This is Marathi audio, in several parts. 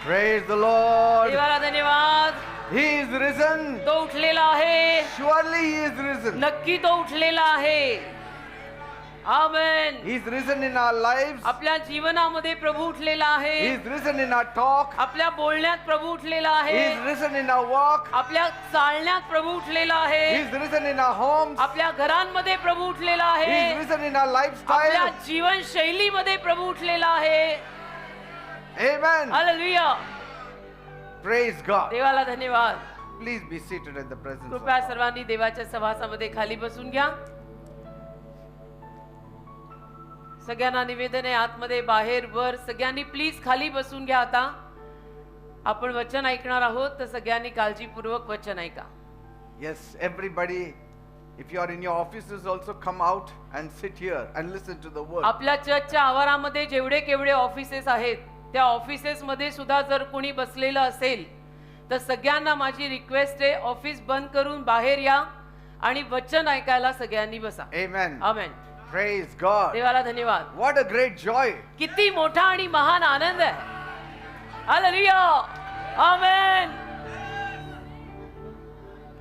Praise the Lord. देवाला धन्यवाद. He is risen. तो उठलेला आहे. Surely he is risen. नक्की तो उठलेला आहे. आमेन. He is risen in our lives. आपल्या जीवनामध्ये प्रभू उठलेला He आहे. is risen in our talk. आपल्या बोलण्यात प्रभू उठलेला He आहे. is risen in our walk. आपल्या चालण्यात प्रभू उठलेला He आहे. is risen in our homes. आपल्या घरांमध्ये प्रभू उठलेला He आहे. is risen in our आपल्या lifestyle. जीवनशैलीमध्ये प्रभू उठलेला आहे. Amen. हालेलुया. Praise God. देवाला धन्यवाद. Please be seated in the presence of कृपया God. सर्वांनी देवाच्या सहवासामध्ये खाली बसून घ्या. सगळ्यांना निवेदन आहे, आतमध्ये बाहेर वर सगळ्यांनी प्लीज खाली बसून घ्या. आता आपण वचन ऐकणार आहोत, तर सगळ्यांनी काळजीपूर्वक वचन ऐका. Yes, everybody, if you are in your offices, also come out and sit here and listen to the word. आपल्या चर्चच्या आवारामध्ये जेवढे केवढे ऑफिसेस आहेत, त्या ऑफिसेस मध्ये सुद्धा जर कोणी बसलेलं असेल तर सगळ्यांना माझी रिक्वेस्ट आहे, ऑफिस बंद करून बाहेर या आणि वचन ऐकायला सगळ्यांनी बसा. Amen. आमेन. Praise God. देवाला धन्यवाद. What a great joy. किती मोठा आणि महान आनंद आहे. Hallelujah. Amen.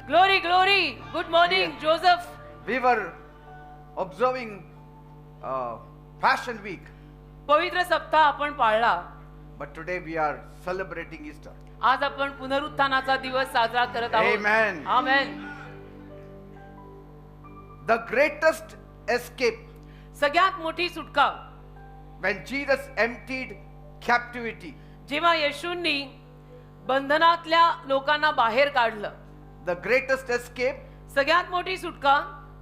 Glory glory. Good morning Joseph. We were observing Passion Week, पवित्र सप्ताह आपण पाळला. but today we are celebrating Easter. आज आपण पुनरुत्थानाचा दिवस साजरा करत आहोत. Amen. Amen. The greatest escape सगळ्यात मोठी सुटका when Jesus emptied captivity. जेव्हा येशूंनी बंधनातल्या लोकांना बाहेर काढलं. The greatest escape सगळ्यात मोठी सुटका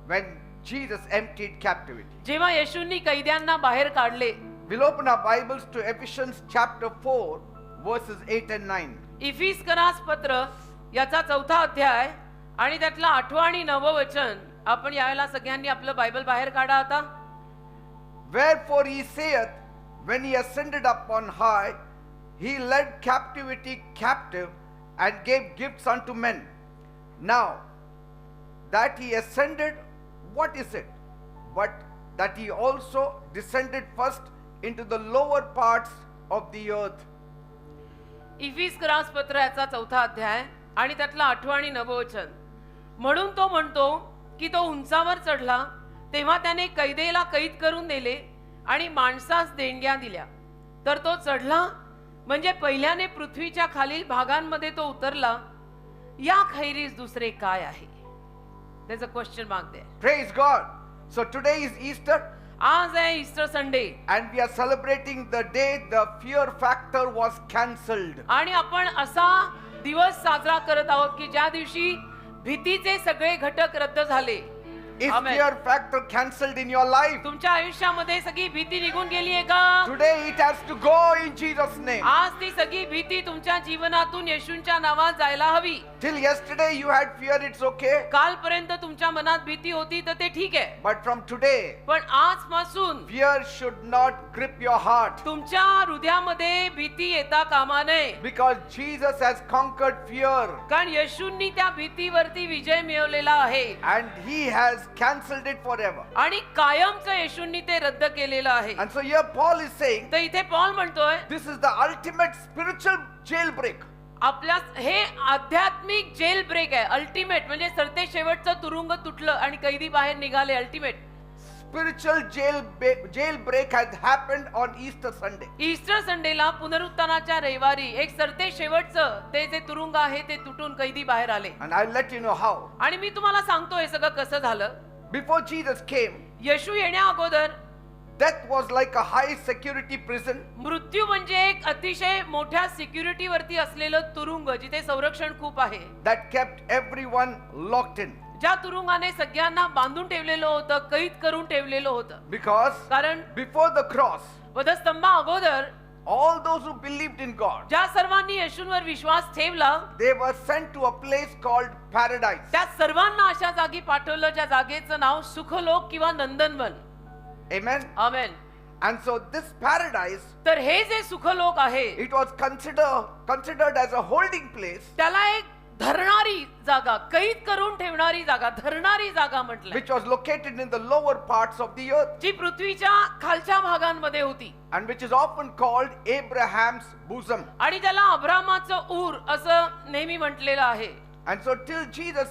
when Jesus emptied captivity. जेव्हा येशूंनी कैद्यांना बाहेर काढले. We'll open our Bibles to Ephesians chapter 4 verses 8 and 9. इफिस्करास पत्र याचा 4था अध्याय आणि त्यातला 8वं आणि 9वं वचन. आपण यावेळेला सगळ्यांनी आपलं बायबल बाहेर काढा आता. Wherefore he saith, when he ascended up on high, he led captivity captive and gave gifts unto men. Now that he ascended, what is it? But that he also descended first into the lower parts of the earth. इफिस्करास पत्र याचा 4था अध्याय आणि त्यातला 8वं आणि 9वं वचन. म्हणून तो म्हणतो की तो उंचावर चढला तेव्हा त्याने कैदेला कैद करून नेले आणि माणसास देणग्या दिल्या. तर तो चढला म्हणजे पहिल्याने पृथ्वीच्या खालील भागांमध्ये तो उतरला. या खैरीस दुसरे काय आहे? There's a question mark there. Praise God. So today is Easter आज आहे Easter Sunday and we are celebrating the day the fear factor was cancelled. आणि आपण असा दिवस साजरा करत आहोत की ज्या दिवशी भीतीचे सगळे घटक रद्द झाले. Is Amen. fear factor cancelled in your life? तुमच्या आयुष्यामध्ये सगळी भीती निघून गेली आहे का? Today it has to go in Jesus' name. आज ती सगळी भीती तुमच्या जीवनातून येशूंच्या नावात जायला हवी. Till yesterday you had fear, it's okay. कालपर्यंत तुमच्या मनात भीती होती तर ते ठीक आहे. But from today, पण आजपासून fear should not grip your heart. तुमच्या हृदयामध्ये भीती येता कामा नये. Because Jesus has conquered fear. कारण येशूंनी त्या भीतीवरती विजय मिळवलेला आहे. And he has cancelled it forever. आणि कायमचं येशूंनी ते रद्द केलेलं आहे. And so here Paul is saying, तर इथे पॉल म्हणतोय this is the ultimate spiritual jailbreak. आपल्या हे आध्यात्मिक जेल ब्रेक आहे. अल्टिमेट म्हणजे सरते शेवटचं तुरुंग तुटलं आणि कैदी बाहेर निघाले. Ultimate Spiritual jailbreak has happened on Easter Sunday. Easter संडेला पुनरुत्थानाच्या रविवारी एक सरते शेवटचं ते जे तुरुंग आहे ते तुटून कैदी बाहेर आले. And I'll let you know how. आणि मी तुम्हाला सांगतो हे सगळं कसं झालं. Before Jesus came, येशू येण्या अगोदर death was like a high security prison. मृत्यू म्हणजे एक अतिशय मोठ्या सिक्युरिटी वरती असलेलं तुरुंग जिथे संरक्षण खूप आहे. That kept everyone locked in. ज्या तुरुंगाने सगळ्यांना बांधून ठेवलेलं होतं, कैद करून ठेवलेलं होतं. Because कारण before the cross, वधस्तंभा अगोदर all those who believed in God, ज्या सर्वांनी येशूंवर विश्वास ठेवला they were sent to a place called paradise. त्या सर्वांना अशा जागी पाठवलं ज्या जागेचं नाव सुखलोक किंवा नंदनवन. Amen. Amen. And so this paradise, तर हे जे सुखलोक आहे it was considered as a holding place त्याला एक धरणारी जागा, कैद करून ठेवणारी जागा, धरणारी जागा म्हटलं, which was located in the lower parts of the earth, जी पृथ्वीच्या खालच्या भागांमध्ये होती and which is often called Abraham's bosom. आणि त्याला अब्रामाचं ऊर असं नेहमी म्हटलेलं आहे. And so till Jesus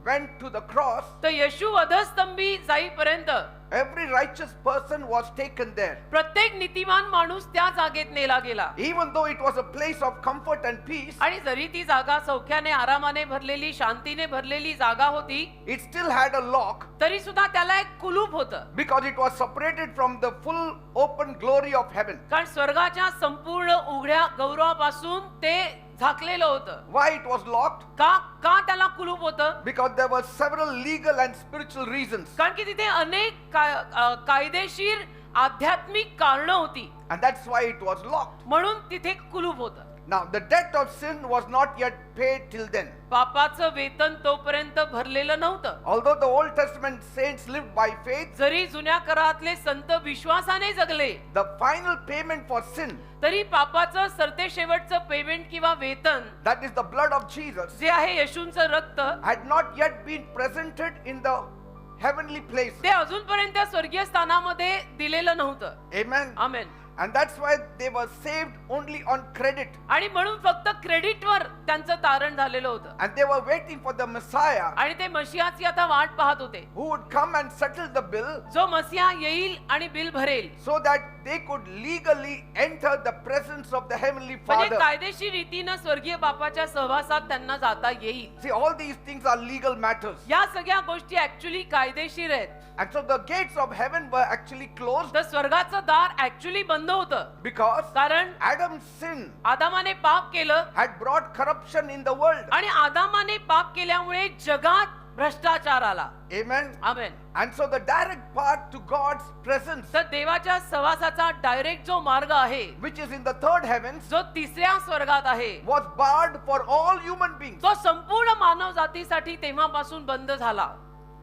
went to the cross, तर येशू वधस्तंभी जाईपर्यंत every righteous person was taken there. प्रत्येक नीतिमान माणूस त्या जागेत नेला गेला. Even though it was a place of comfort and peace, आणि जरी ती जागा सौख्याने, आरामाने भरलेली, शांतीने भरलेली जागा होती, it still had a lock तरी सुद्धा त्याला एक कुलूप होतं. because it was separated from the full open glory of heaven. कारण स्वर्गाच्या संपूर्ण उघड्या गौरवापासून ते झाकलेलं होतं. Why it was locked? का त्याला कुलूप होतं? Because there were several legal and spiritual reasons. कारण की तिथे अनेक कायदेशीर आध्यात्मिक कारणं होती, And that's why it was locked. म्हणून तिथे कुलूप होतं. Now, the debt of sin was not yet paid till then. पापाचं वेतन तोपर्यंत भरलेलं नव्हतं. Although the Old Testament saints lived by faith, जरी जुन्या करारातले संत विश्वासाने जगले, the final payment for sin, तरी पापाचं सरतेशेवटचं पेमेंट किंवा वेतन that is the blood of Jesus, जे आहे येशूंचं रक्त, had not yet been presented in the heavenly place. ते अजूनपर्यंत स्वर्गीय स्थानामध्ये दिलेलं नव्हतं. Amen. Amen. And that's why they were saved only on credit. आणि म्हणून फक्त क्रेडिटवर त्यांचं तारण झालेलं होतं. And they were waiting for the Messiah आणि ते मशियाची आता वाट पाहत होते, who would come and settle the bill जो मसिहा येईल आणि बिल भरेल, so that they could legally enter the presence of the Heavenly म्हणजे Father. कायदेशीर रीतीनं स्वर्गीय बापाच्या सहवासात त्यांना जाता येईल. See, all these things are legal matters. या सगळ्या गोष्टी ऍक्च्युली कायदेशीर आहेत. And so the gates of heaven were actually closed तर स्वर्गाचं दार ऍक्च्युली बंद होतं, because कारण Adam's sin आदामाने पाप केलं had brought corruption in the world. आणि आदामाने पाप केल्यामुळे जगात भ्रष्टाचार आला. Amen. Amen. And so the direct path to God's presence, तर देवाच्या सहवासाचा डायरेक्ट जो मार्ग आहे, which is in the third heavens, जो तिसऱ्या स्वर्गात आहे, was barred for all human beings. तो संपूर्ण मानव जातीसाठी तेव्हापासून बंद झाला.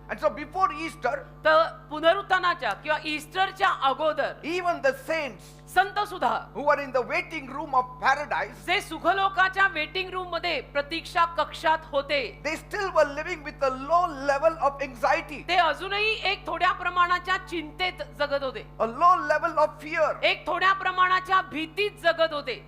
And so before Easter, तर पुनरुत्थानाच्या किंवा ईस्टरच्या अगोदर even the saints संत सुद्धा who were in the waiting room of paradise, जे सुखलोकाच्या वेटिंग रूम मध्ये प्रतीक्षा कक्षात होते, they still were living with a low level of anxiety, ते अजूनही एक थोड्या प्रमाणाच्या चिंतेत जगत होते, a low level of fear. एक थोड्या प्रमाणाच्या भीतीत जगत होते.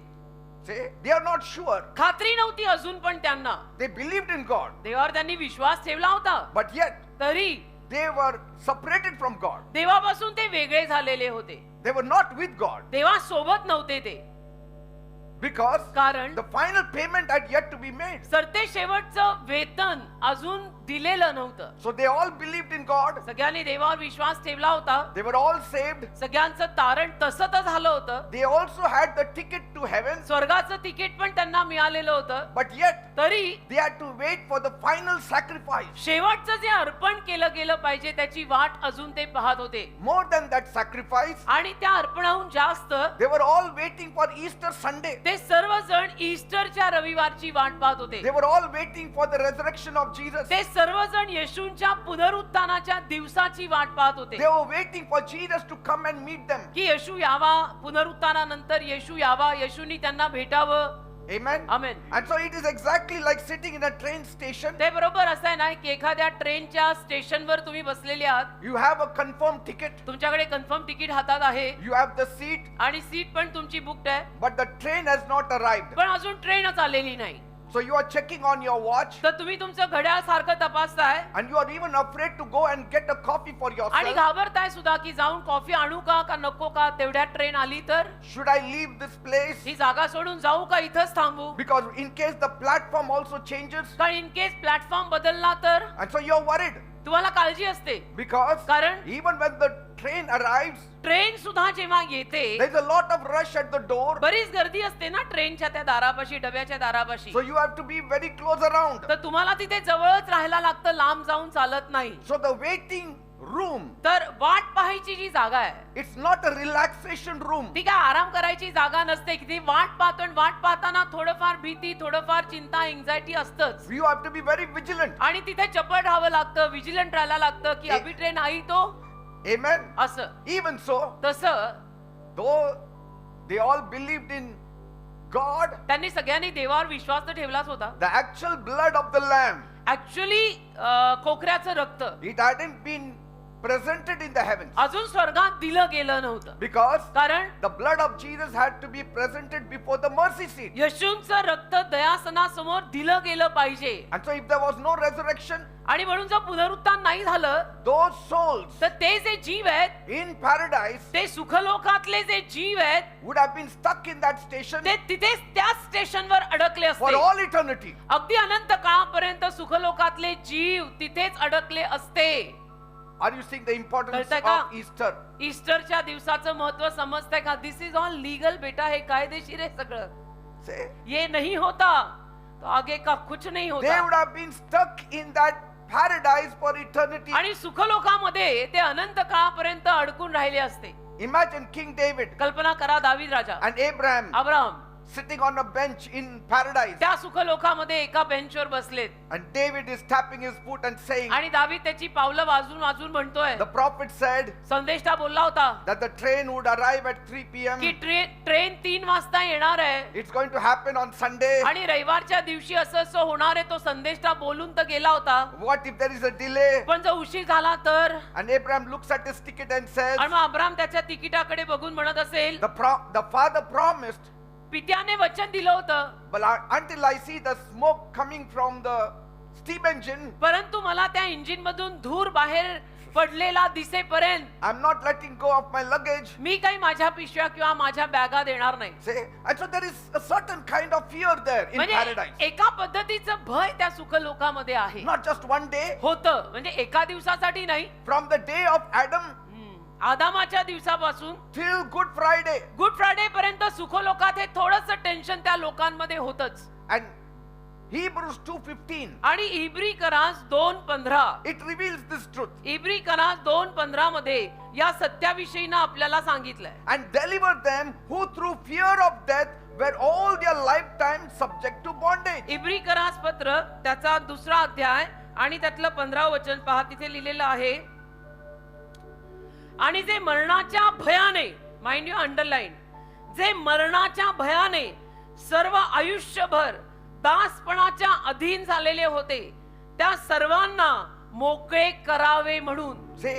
Say, they are not sure. खात्री नव्हती अजून पण त्यांना. They believed in God, देवावर त्यांनी विश्वास ठेवला होता, but yet तरी they were separated from God. देवापासून ते वेगळे झालेले होते. They were not with God देवासोबत नव्हते ते, because कारण the final payment had yet to be made. सरते शेवटचं वेतन अजून दिलेलं नव्हतं. So they all believed in God. सगळ्यांनी देवावर विश्वास ठेवला होता, They were all saved. सगळ्यांचं तारण तसं तर झालं होतं, They also had the ticket to heaven, स्वर्गाचं तिकीट पण त्यांना मिळालेलं होतं, but yet तरी they had to wait for the final sacrifice. शेवटचं जे अर्पण केलं गेलं पाहिजे त्याची वाट अजून ते पाहत होते. More than that sacrifice, आणि त्या अर्पणाहून जास्त they were all waiting for Easter Sunday. ते सर्वजण ईस्टरच्या रविवारची वाट पाहत होते. They were all waiting for the resurrection of Jesus. ते सर्वजण येशूंच्या पुनरुत्थानाच्या दिवसाची वाट पाहत होते, They were waiting for Jesus to come and meet them. की येशू यावा, पुनरुत्थानानंतर येशू यावा, येशूंनी त्यांना भेटावं. Amen. Amen. And so it is exactly like sitting in a train station. ते बरोबर असं आहे ना की एखाद्या ट्रेनच्या स्टेशनवर तुम्ही बसलेले आहात, You have a confirmed ticket. तुमच्याकडे कन्फर्म तिकीट हातात आहे You have the seat, आणि सीट पण तुमची बुक्ड आहे, but the train has not arrived. पण अजून ट्रेनच आलेली नाही. So you are checking on your watch, तर तुम्ही तुमचं घड्याळ सारखं तपासताय and you are even afraid to go and get a coffee for आणि yourself. घाबरताय सुद्धा की जाऊन कॉफी आणू का नको का, तेवढ्यात ट्रेन आली तर Should I leave this place? ही जागा सोडून जाऊ का इथंच थांबू, Because in case the platform also changes, कारण इन केस प्लॅटफॉर्म बदलला तर. and so you're worried. तुम्हाला काळजी असते, Because कारण even when the train arrives, train सुद्धा जेव्हा येते there's a lot of rush at the door. बरीच गर्दी असते ना ट्रेनच्या त्या दारापाशी, डब्याच्या दारापाशी. So you have to be very close around. तर तुम्हाला तिथे जवळच राहायला लागतं, लांब जाऊन चालत नाही. So the waiting room, तर वाट पाहायची जी जागा आहे it's not a relaxation room. ती काय आराम करायची जागा नसते, की ती वाट पाहतो आणि वाट पाहताना थोडंफार भीती, थोडंफार चिंता, एन्झायटी असतच. You have to be very vigilant. आणि तिथे चपळ राहावं लागतं, विजिलंट राहायला लागतं की अभी ट्रेन आई तो. Amen. असं Even so, तसं though they all believed in God, त्यांनी सगळ्यांनी देवावर विश्वास तर ठेवलाच होता. the actual blood of the lamb, actually कोकऱ्याचं रक्त it hadn't been presented in the heavens. अजून स्वर्गात दिलं गेलं नव्हतं. Because कारण the blood of Jesus had to be presented before the mercy seat. येशूंचं रक्त दयासनासमोर दिलं गेलं पाहिजे. And so if there was no resurrection, आणि म्हणून जर पुनरुत्थान नाही झालं those souls तर ते जे जीव आहेत in paradise ते सुखलोकातले जे जीव आहेत would have been stuck in that station ते तिथेच त्याच स्टेशनवर अडकले for असते. all eternity. अगदी अनंत काळापर्यंत सुखलोकातले जीव तिथेच अडकले असते. Are you seeing the importance कळतंय का? of Easter? ईस्टरच्या दिवसाचं महत्व समजतंय का? दिस इज ऑल लीगल बेटा, हे कायदेशीर आहे सगळं. Say, ये नहीं होता तो आगे का कुछ नहीं they होता. would have been stuck in that paradise for eternity. आणि सुखलोकामध्ये ते अनंत काळापर्यंत अडकून राहिले असते. Imagine King David कल्पना करा दावीद राजा, and Abraham Abraham sitting on a bench in paradise, त्या सुखलोकामध्ये एका बेंचवर बसलेत and David is tapping his foot and saying, आणि दावीद त्याची पावलं वाजून वाजून म्हणतोय. the prophet said संदेष्टा बोलला होता that the train would arrive at 3 p.m. की ट्रेन 3 वाजता येणार आहे It's going to happen on Sunday. आणि रविवारच्या दिवशी असं असं होणार आहे. तो संदेष्टा बोलून तर गेला होता, What if there is a delay? पण जर उशीर झाला तर? And Abraham looks at his ticket and says, आणि मग अब्राम त्याच्या तिकिटाकडे बघून म्हणत असेल, the father promised, पित्याने वचन दिलं होतं, but until I see the smoke coming from the steam engine, परंतु मला त्या इंजिन मधून धूर बाहेर पडलेला दिसेपर्यंत I'm not letting go of my luggage. मी काही माझ्या पिशव्या किंवा माझ्या बॅगा देणार नाही. Say, and so there is a certain kind of fear there in म्हणजे paradise. एका पद्धतीचं भय त्या सुखलोकामध्ये आहे. Not just one day, होतं म्हणजे एका दिवसासाठी नाही, from the day of Adam आदामाच्या दिवसापासून till Good Friday. Good Friday पर्यंत सुखलोकात हे थोडंसं टेन्शन त्या लोकांमध्ये होतच. And Hebrews 2:15, आणि इब्री करास 2:15, it reveals this truth. इब्री करास 2:15 मध्ये या सत्याविषयीनं आपल्याला सांगितलंय. And deliver them who through fear of death were all their lifetime subject to bondage. इब्री करास पत्र त्याचा 2रा अध्याय आणि त्यातलं 15 वचन पहा, तिथे लिहिलेलं आहे, आणि जे मरणाच्या भयाने, माइंड यू अंडरलाईन, जे मरणाच्या भयाने सर्व आयुष्यभर दासपणाच्या अधीन झालेले होते त्या सर्वांना मोकळे करावे म्हणून. Say,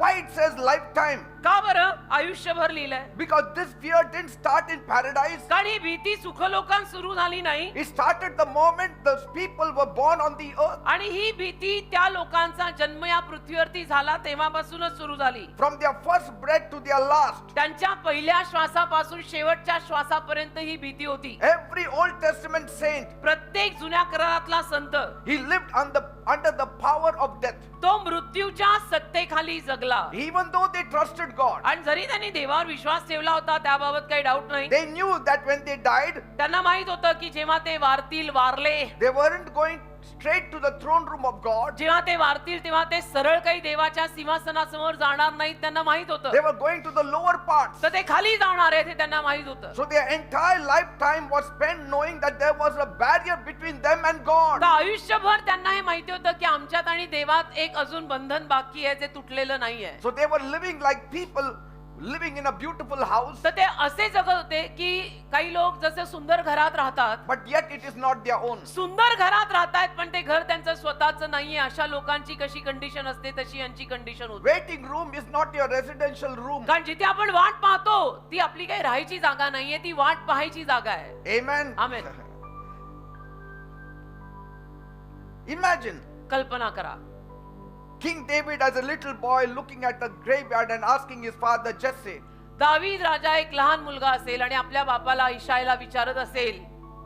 why it says lifetime? का बरं आयुष्यभर लिहिलंय? Because this fear didn't start in paradise. कारण ही भीती सुखलोकात सुरू झाली नाही. It started the moment the people were born on the earth. आणि ही भीती त्या लोकांचा जन्म या पृथ्वीवरती झाला तेव्हापासूनच सुरू झाली. From their first breath to their last. त्यांच्या पहिल्या श्वासापासून शेवटच्या श्वासापर्यंत ही भीती होती. Every Old Testament saint, प्रत्येक जुन्या करारातला संत he lived under the power of death. तो मृत्यूच्या सत्तेखाली जगला. Even though they trusted God, आणि जरी त्यांनी देवावर विश्वास ठेवला होता त्याबाबत काही डाऊट नाही. they knew that when they died, त्यांना माहित होतं की जेव्हा ते वारले, they weren't going straight to the throne room of God. जेव्हा ते वारतील तेव्हा ते सरळ काही देवाच्या सिंहासनासमोर जाणार नाहीत. त्यांना माहित होतं. They were going to the lower parts. तर ते खाली जाणार आहेत हे त्यांना माहित होतं. So their entire lifetime was spent knowing that there was a barrier between them and God. तर आयुष्यभर त्यांना हे माहिती होतं की आमच्यात आणि देवात एक अजून बंधन बाकी आहे जे तुटलेलं नाहीये. So they were living like people living in a beautiful house, तर ते असे जगत होते की काही लोक जसे सुंदर घरात राहतात, but yet it is not their own. सुंदर घरात राहतायत पण ते घर त्यांचं स्वतःचं नाहीये. अशा लोकांची कशी कंडिशन असते तशी यांची कंडिशन होती. Waiting room is not your residential room. कारण जिथे आपण वाट पाहतो ती आपली काही राहायची जागा नाहीये, ती वाट पाहायची जागा आहे. Amen. आमेन. Imagine कल्पना करा, King David as a little boy looking at the graveyard and asking his father Jesse, दावीद राजा एक लहान मुलगा असेल आणि आपल्या बापाला इशायला विचारत असेल,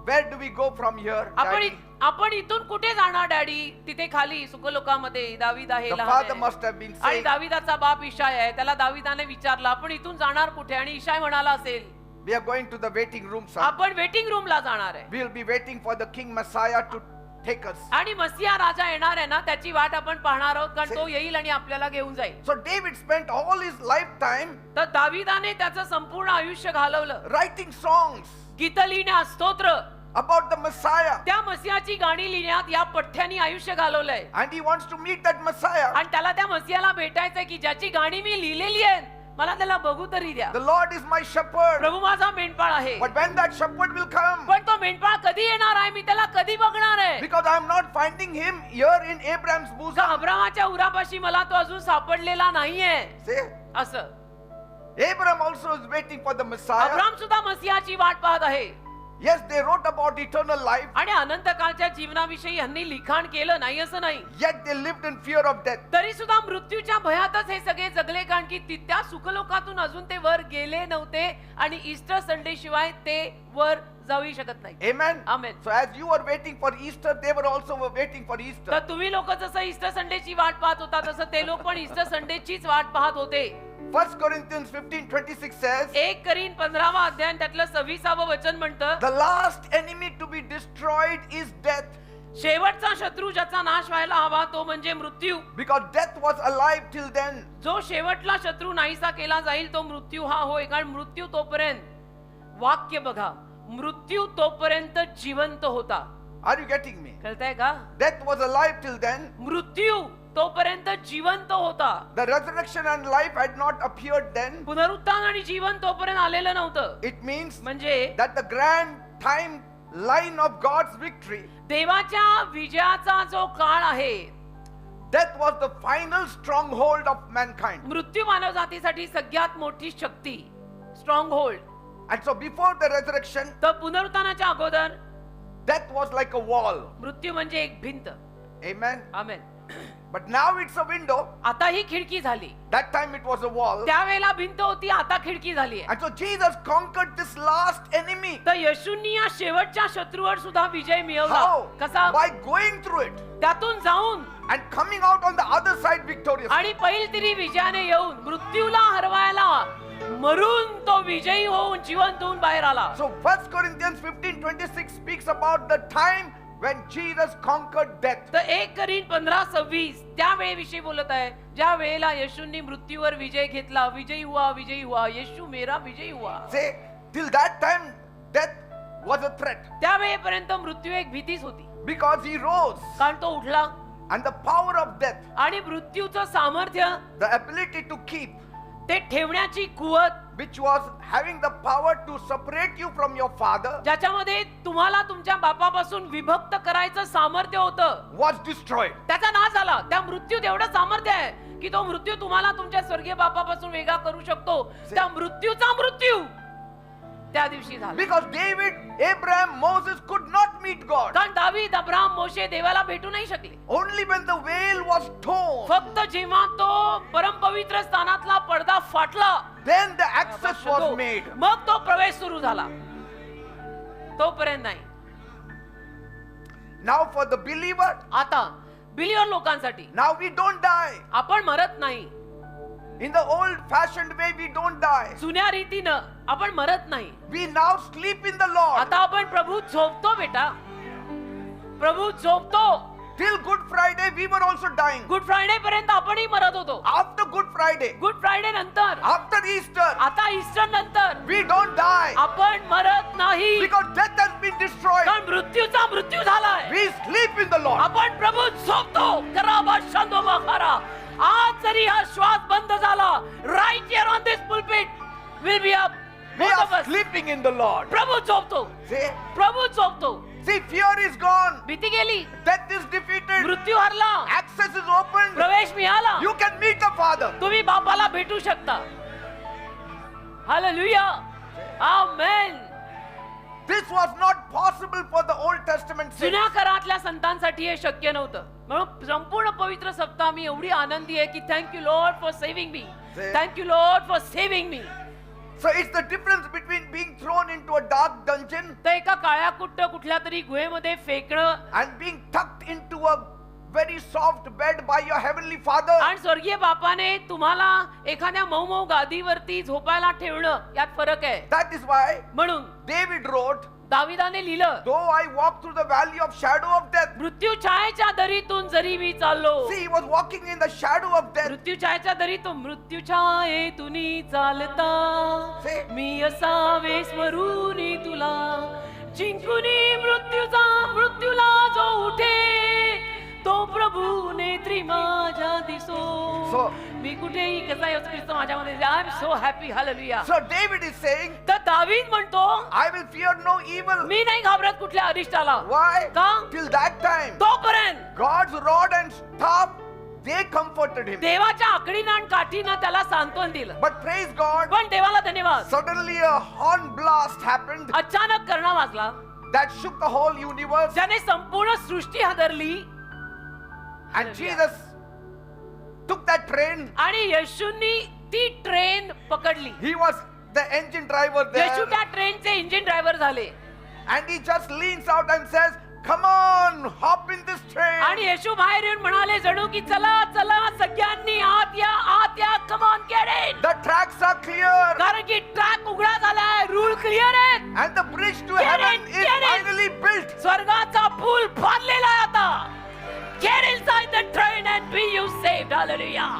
where do we go from here, Daddy? आपण इथून कुठे जाणार डॅडी? तिथे खाली सुखलोकामध्ये दावीद आहे, The लहान father आहे. must have been आणि saying, दावीदाचा बाप इशाय आहे. त्याला दावीदाने विचारलं आपण इथून जाणार कुठे? आणि इशाय म्हणाला असेल we are going to the waiting room, son. आपण वेटिंग रूमला जाणार आहे. We'll be waiting for the King Messiah to take us. आणि मसीहा राजा येणार आहे ना, त्याची वाट आपण पाहणार आहोत कारण तो येईल आणि आपल्याला घेऊन जाईल. So David spent all his lifetime तर दावीदाने त्याचं संपूर्ण आयुष्य घालवलं writing songs गीत लिहिण्यात, स्तोत्र, about the Messiah. त्या मसीहाची गाणी लिहिण्यात या पठ्ठ्यानी आयुष्य घालवलंय. And he wants to meet that Messiah. आणि त्याला त्या मसीहाला भेटायचंय की ज्याची गाणी मी लिहिलेली आहेत मला त्याला बघू तरी द्या. The Lord is my shepherd. प्रभू माझा मेंढपाळ आहे. But when that shepherd will come, पण तो मेंढपाळ कधी येणार आहे, मी त्याला कधी बघणार आहे? because I am not finding him here in Abraham's का bosom. अब्रामाच्या उरापाशी मला तो अजून सापडलेला नाहीये. See, असं Abraham also is waiting for the Messiah. Abram सुद्धा मसीहाची वाट पाहत आहे. Yes, they wrote about eternal life, आणि अनंत काळच्या जीवनाविषयी यांनी लिखाण केलं नाही असं नाही. yet they lived in fear of death. तरी सुद्धा मृत्यूच्या भयातच हे सगळे जगले, कारण की त्या सुखलोकातून अजून ते वर गेले नव्हते आणि ईस्टर संडे शिवाय ते वर जाऊ शकत नाही. Amen. Amen. So as you were waiting for Easter, they were also waiting for Easter. तर तुम्ही लोक जसं ईस्टर संडेची वाट पाहत होता तसं ते लोक पण ईस्टर संडेचीच वाट पाहत होते. 1 Corinthians 15:26 says, 1 करीन 15वा अध्याय त्यातलं 26वं वचन म्हणतं, the last enemy to be destroyed is death, शेवटचा शत्रू ज्याचा नाश व्हायला हवा तो म्हणजे मृत्यू. because death was alive till then. जो शेवटला शत्रू नाहीसा केला जाईल तो मृत्यू हा होय, कारण मृत्यू तोपर्यंत, वाक्य बघा, मृत्यू तोपर्यंत जिवंत होता. Are you getting me? कळतंय का? Death was alive till then. मृत्यू तोपर्यंत जिवंत होता. The resurrection and life had not appeared then. पुनरुत्थान आणि जीवन तोपर्यंत आलेलं नव्हतं. It means म्हणजे that the grand timeline of God's victory, देवाच्या विजयाचा जो काळ आहे, death was the final stronghold of mankind. मृत्यू मानव जातीसाठी सगळ्यात मोठी शक्ती, strong hold. And so before the resurrection, तर पुनरुत्थानाच्या अगोदर death was like a wall. मृत्यू म्हणजे एक भिंत. Amen. Amen. But now it's a window. आता ही खिडकी झाली. That time it was a wall. त्यावेळेला भिंत होती, आता खिडकी झाली आहे. And so Jesus conquered this last enemy. तर येशूंनी या शेवटच्या शत्रूवर सुद्धा विजय मिळवला. How? कसा? By going through it त्यातून जाऊन and coming out on the other side victorious. आणि पहिलतरी विजयाने येऊन मृत्यूला हरवायला मरून तो विजयी होऊन जिवंत होऊन बाहेर आला. So 1 Corinthians 15:26 speaks about the time when Jesus conquered death. तर 1 करीन 15:26 त्यावेळी विषयी बोलत आहे, ज्या वेळेला येशूंनी मृत्यूवर विजय घेतला. विजयी हुआ, विजयी हुआ, येशू मेरा विजयी हुआ. Say, till that time death was a threat त्यावेळेपर्यंत मृत्यू एक भीतीच होती, because he rose. कारण तो उठला. And the power of death, आणि मृत्यूचं सामर्थ्य, the ability to keep, ते ठेवण्याची कुवत, which was having the power to separate you from your father, ज्याच्यामध्ये तुम्हाला तुमच्या बापापासून विभक्त करायचं सामर्थ्य होतं, was destroyed. त्याचा नाश झाला. त्या मृत्यूत एवढं सामर्थ्य आहे की तो मृत्यू तुम्हाला तुमच्या स्वर्गीय बापापासून वेगळा करू शकतो. त्या मृत्यूचा मृत्यू त्या दिवशी झाला. Because David, Abraham, Moses could not meet God. कारण दावीद, अब्राहम, मोशे देवाला भेटू नाही शकले. Only when the veil was torn, फक्त जेव्हा तो परमपवित्र स्थानातला पडदा फाटला, then the access was made. मग तो प्रवेश सुरू झाला. तोपर्यंत नाही. Now for the believer, आता बिलियन लोकांसाठी now we don't die. आपण मरत नाही. In the old fashioned way, we don't die. जुन्या रीतीनं आपण मरत नाही. We now sleep in the Lord. आता आपण प्रभू झोपतो बेटा, प्रभू झोपतो. Till Good Friday, we were also dying. Good Friday पर्यंत आपणही मरत होतो. After Good Friday, good Friday नंतर, after Easter, आता ईस्टर नंतर we don't die आपण मरत नाही, because death has been destroyed. कारण मृत्यूचा मृत्यू झालाय. We sleep in the Lord. आपण प्रभू झोपतो. कराबा शांदोबा खरा. आज जरी हा श्वास बंद झाला, right here on this pulpit will be up. We are sleeping in the Lord. प्रभू झोपतो. See, प्रभू झोपतो. see, fear is gone. भीती गेली, Death is defeated. मृत्यू हरला, Access is open. प्रवेश मिळाला. You can meet the Father. तुम्ही बापाला भेटू शकता. Hallelujah, amen. This was not possible for the Old Testament saints. जुन्या करातल्या संतांसाठी हे शक्य नव्हतं. म्हणून संपूर्ण पवित्र सप्ताह मी एवढी आनंदी आहे की thank you Lord for saving me. Thank you Lord for saving me. So it's the difference between being thrown into a dark dungeon तर एका काळ्या कुट्ट कुठल्या तरी गुहेमध्ये फेकणं and being tucked into a very soft bed by your heavenly Father. आणि स्वर्गीय बापाने तुम्हाला एखाद्या मऊ मऊ गादीवरती झोपायला ठेवणं, यात फरक आहे. That is why म्हणून David wrote, दाविदाने लिहिलं, though I walk through the valley of shadow of death. मृत्यू छायेच्या दरीतून जरी मी चाललो. See, he was walking in the shadow of death. मृत्यू छायेच्या दरीतून, मृत्यू छायेतून चालता See? मी असावे स्मरूनी तुला. जिंकुनी मृत्यूला जो उठे तो प्रभू नेत्री माझ्या दिसो. So, मी कुठेही कसा येशू ख्रिस्त माझ्यामध्ये I am so happy hallelujah. So David is saying, तर दावीद म्हणतो I will fear no evil. मी नाही घाबरत कुठल्या अरिष्टाला. Why? का? Till that time, तोपर्यंत God's rod and staff, they comforted him. देवाच्या आकडीनं आणि काठीनं त्याला सांत्वन दिलं. But praise God, पण देवाला धन्यवाद, suddenly a horn blast happened अचानक करणा वाजला that shook the whole universe, ज्याने संपूर्ण सृष्टी हादरली. and Jesus took that train. आणि येशूंनी ती ट्रेन पकडली. He was the engine driver Yeshu there, त्या ट्रेनचे इंजिन ड्रायव्हर झाले. and he just leans out and says, come on, hop in this train. आणि येशू बाहेर येऊन म्हणाले जणू की चला चला सगळ्यांनी आत या come on get it. The tracks are clear, कारण की ट्रॅक उघडा झालाय, रूळ क्लिअर आहेत. and the bridge to Get heaven in, is get in. finally built. स्वर्गाचा पूल बांधलेला आहे आता. Get inside the train and be you saved. Hallelujah.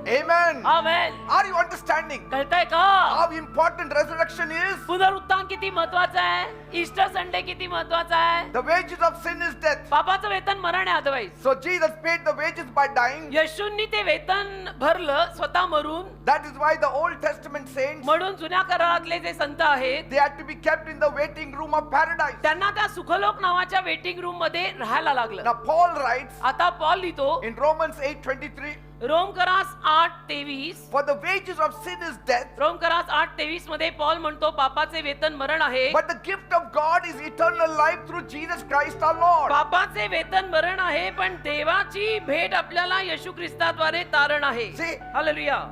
Amen. Amen. Are you understanding कळतंय का? how important resurrection is? पुनरुत्थान किती महत्वाचं आहे, ईस्टर संडे किती महत्वाचा आहे. The wages of sin is death. पापाचं वेतन मरण आहे. Otherwise So Jesus paid the wages by dying. येशूंनी ते वेतन भरलं स्वतः मरून. That is why the Old Testament saints, म्हणून जुन्या करारातले जे संत आहेत they had to be kept in the waiting room of paradise. त्यांना त्या सुखलोक नावाच्या वेटिंग रूम मध्ये राहायला लागलं. Now Paul writes आता पॉल लिहितो in Romans 8:23, रोमकरास 8:23. for the wages of sin is death, रोमकरास 8:23 मध्ये पॉल म्हणतो पापाचे वेतन मरण आहे, but the gift of God is eternal life through Jesus Christ our Lord. पापाचे वेतन मरण आहे पण देवाची भेट आपल्याला येशू ख्रिस्ताद्वारे तारण आहे. See, hallelujah.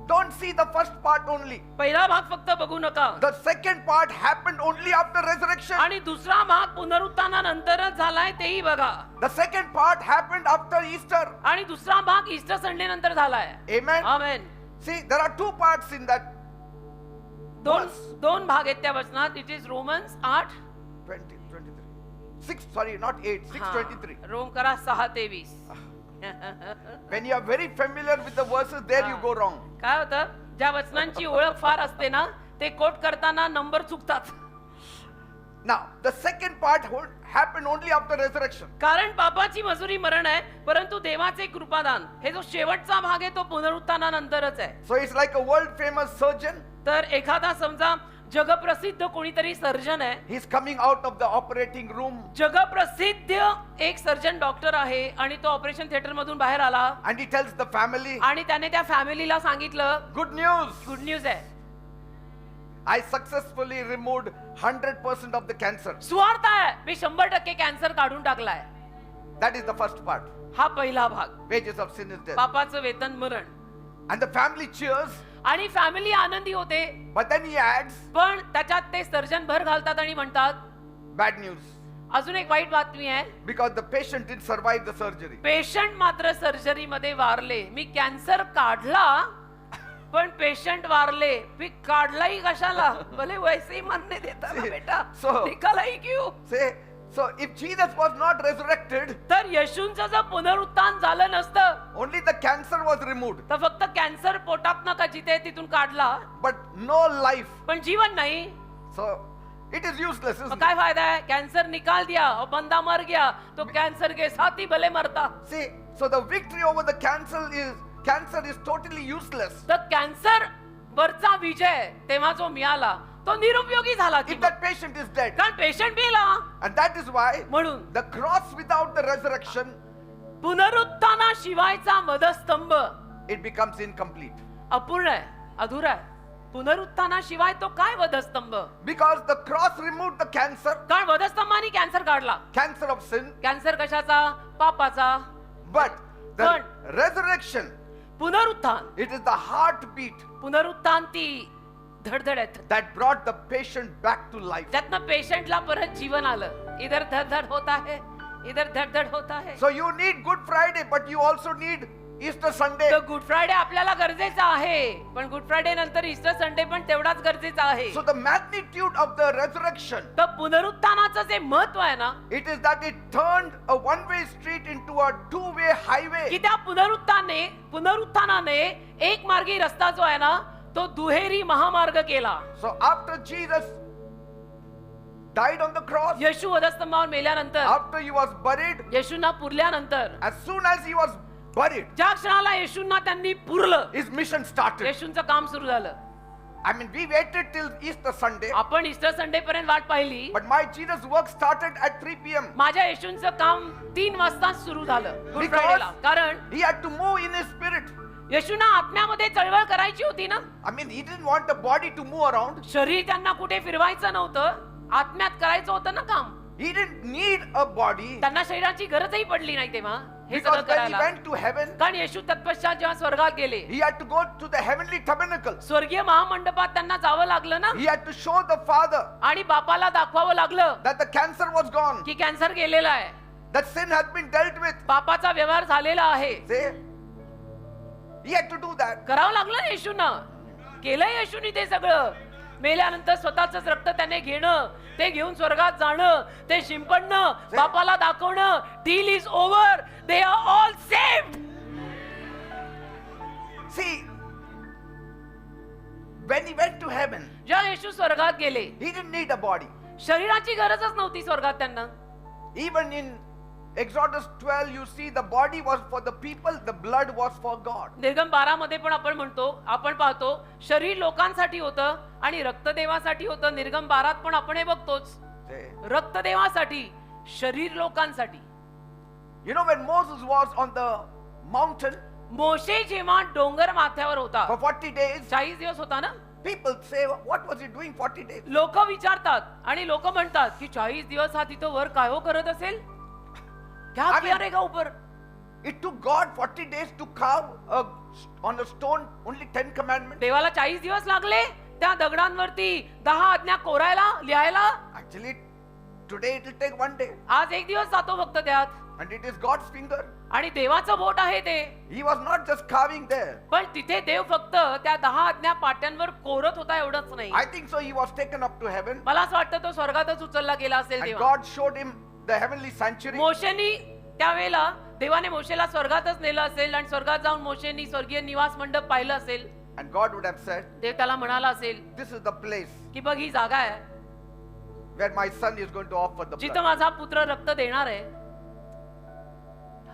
don't see the first part only. पहिला भाग फक्त बघू नका. The second part happened only after resurrection. आणि दुसरा भाग पुनरुत्थानानंतरच झालाय तेही बघा. The second part happened after Easter. आणि दुसरा भाग ईस्टर संडे नंतर झालाय. Amen. Amen. See, there are two parts in that दोन भाग आहेत त्या वचनात. It is Romans 23. 6, sorry, not 8, 6:23. रोमकरा 6:23. When you are very familiar with the verses, there you go wrong. काय होतं, ज्या वचनांची ओळख फार असते ना ते कोट करताना नंबर चुकतात. Now, the second part happened only after resurrection. कारण पापाची मजुरी मरण आहे परंतु देवाचे कृपादान हे जो शेवटचा भाग आहे तो पुनरुत्थानानंतरच आहे. So it's like a world famous surgeon. तर एखादा समजा जगप्रसिद्ध कोणीतरी सर्जन आहे. He's coming out of the operating room जगप्रसिद्ध एक सर्जन डॉक्टर आहे आणि तो ऑपरेशन थिएटर मधून बाहेर आला and he tells the family, आणि त्याने त्या फॅमिलीला सांगितलं good news, गुड न्यूज आहे, I successfully removed 100% of the cancer. स्वार्थ आहे, मी 100% कॅन्सर काढून टाकलाय. That is the first part. हा पहिला भाग. Wages of sin is death. पापाचं वेतन मरण. And the family cheers, आणि फॅमिली आनंदी होते. but then he adds, पण त्याच्यात ते सर्जन भर घालतात आणि म्हणतात bad news, अजून एक वाईट बातमी आहे, because the patient didn't survive the surgery. Patient मात्र सर्जरी मध्ये वारले. मी कॅन्सर काढला पण पेशंट वारले. मी काढलाही कशाला, भले वैसे मानने देता ना बेटा, So- निकालाही क्यों. Say, so if Jesus was not resurrected, तर येशूंचं जर पुनरुत्थान झालं नसतं only the cancer was removed, तर फक्त कॅन्सर पोटात नका जिथे तिथून काढला but no life. पण जीवन नाही. So it is useless, मग isn't काय it? फायदा है, कैंसर निकाल दिया और बंदा मर गया तो कैंसर के साथ ही भले मरता. See, so the victory over the cancer is totally useless. तर कॅन्सर वरचा विजय तेव्हा जो मिळाला तो निरुपयोगी झाला की If that patient is dead. कारण पेशंट मेला. And that is why म्हणून the cross without the resurrection, पुनरुत्थानाशिवायचा मदस्तंभ it becomes incomplete. अपूर्ण आहे, अधुरा आहे. पुनरुत्थानाशिवाय तो काय वधस्तंभ, Because the cross removed the cancer, कारण वधस्तंभाने कॅन्सर काढला. cancer of sin, कॅन्सर कशाचा, पापाचा. but the But- resurrection, पुनरुत्थान, it is the heartbeat पुनरुत्थान ती धडधड आहे that brought the patient back to life. ज्यातनं पेशंटला परत जीवन आलं. इधर धडधड होता है, इधर धडधड होता है. So you need Good Friday, but you also need Easter Sunday. तर गुड फ्रायडे आपल्याला गरजेचा आहे पण गुड फ्रायडे नंतर ईस्टर संडे पण तेवढाच गरजेचा आहे. So the magnitude of the resurrection, तर पुनरुत्थानाचं जे महत्व आहे ना, it is that it turned a one-way street into a two-way की highway. त्या पुनरुत्थानाने एक मार्गी रस्ता जो आहे ना तो दुहेरी महामार्ग केला. So after Jesus died on the cross, Yeshu वधस्तंभावर मेल्यानंतर, after he was buried, येशूंना पुरल्यानंतर, as soon as he was buried, ज्या क्षणाला येशूंना त्यांनी पुरलं, his mission started. येशूंचं काम सुरू झालं. I mean, we waited till Easter Sunday, आपण ईस्टर संडे पर्यंत वाट पाहिली, but my Jesus' work started at 3 p.m. माझ्या येशूंचं काम 3 वाजता सुरू झालं गुड Because फ्रायडेला. कारण he had to move in his spirit. येशूंना आत्म्यामध्ये चळवळ करायची होती ना. I mean, he didn't want the body to move around. शरीर त्यांना कुठे फिरवायचं नव्हतं, आत्म्यात करायचं होतं ना काम. He didn't need a body त्यांना शरीराची गरजही पडली नाही तेव्हा हे because सगळं when he करायला. went to heaven, कारण येशू तत्पश्चात जेव्हा स्वर्गात गेले, he had to go to the heavenly tabernacle. स्वर्गीय महामंडपात त्यांना जावं लागलं ना. He had to show the Father आणि बापाला दाखवावं लागलं that the cancer was gone, की कॅन्सर गेलेला आहे, that sin had been dealt with. पापाचा व्यवहार झालेला आहे. See? He had to do that. करावं लागलं ना येशूंना. केलंय येशूनी ते सगळं. मेल्यानंतर स्वतःच रक्त त्याने घेणं, ते घेऊन स्वर्गात जाणं, ते शिंपडणं, बापाला दाखवणं, deal is over, they are all saved. See, when he went to heaven, जेव्हा येशू स्वर्गात गेले, he didn't need a body. शरीराची गरजच नव्हती स्वर्गात त्यांना. Even in Exodus 12, you see the body was for the people, the blood was for God. निर्गम 12 मध्ये पण आपण पाहतो शरीर लोकांसाठी होतं आणि रक्त देवासाठी होतं. निर्गम 12 पण आपण हे बघतोच, See? रक्त देवासाठी, शरीर लोकांसाठी. You know, when Moses was on the mountain मोशे जेव्हा डोंगर माथ्यावर होता, for 40 days, 40 दिवस होता ना, people say, what was he doing 40 days? लोक विचारतात आणि लोक म्हणतात की 40 दिवस हा तिथं वर काय हो करत असेल, क्या I किया mean- रहेगा ऊपर. It took God 40 days to carve on a stone only 10 commandments. देवाला 40 दिवस लागले त्या दगडांवरती 10 आज्ञा कोरायला, लिहायला. Actually, today it will take 1 day. आज 1 दिवस जातो फक्त त्यात. And it is God's finger. आणि देवाचं बोट आहे ते. He was not just carving there. पण तिथे देव फक्त त्या 10 आज्ञा पाट्यांवर कोरत होता एवढंच नाही. I think so he was taken up to heaven. मला असं वाटतं तो स्वर्गातच उचलला गेला असेल And तेव्हा. God showed him the heavenly sanctuary. मोशेनी त्यावेळेला देवाने मोशेला स्वर्गातच नेलं असेल आणि स्वर्गात जाऊन मोशेनी स्वर्गीय निवास मंडप पाहिलं असेल. And God would have said, देव त्याला म्हणाला असेल this is the place की बघ ही जागा आहे where my son is going to offer the जिथं blood. माझा पुत्र रक्त देणार आहे.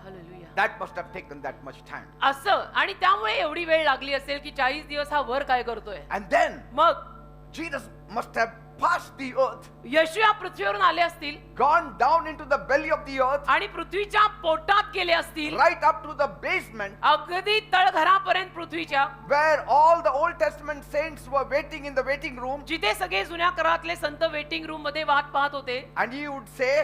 Hallelujah. That must have taken that much time. असं आणि त्यामुळे एवढी वेळ लागली असेल की 40 दिवस हा वर काय करतोय. And then मग Jesus must have passed the earth, येशू या पृथ्वीवरून आले असतील gone down into the belly of the earth, आणि पृथ्वीच्या पोटात गेले असतील, right up to the basement अगदी तळघरापर्यंत पृथ्वीच्या, where all the Old Testament saints were waiting in the waiting room. जिथे सगळे जुन्या करातले संत वेटिंग रूम मध्ये वाट पाहत होते. And he would say,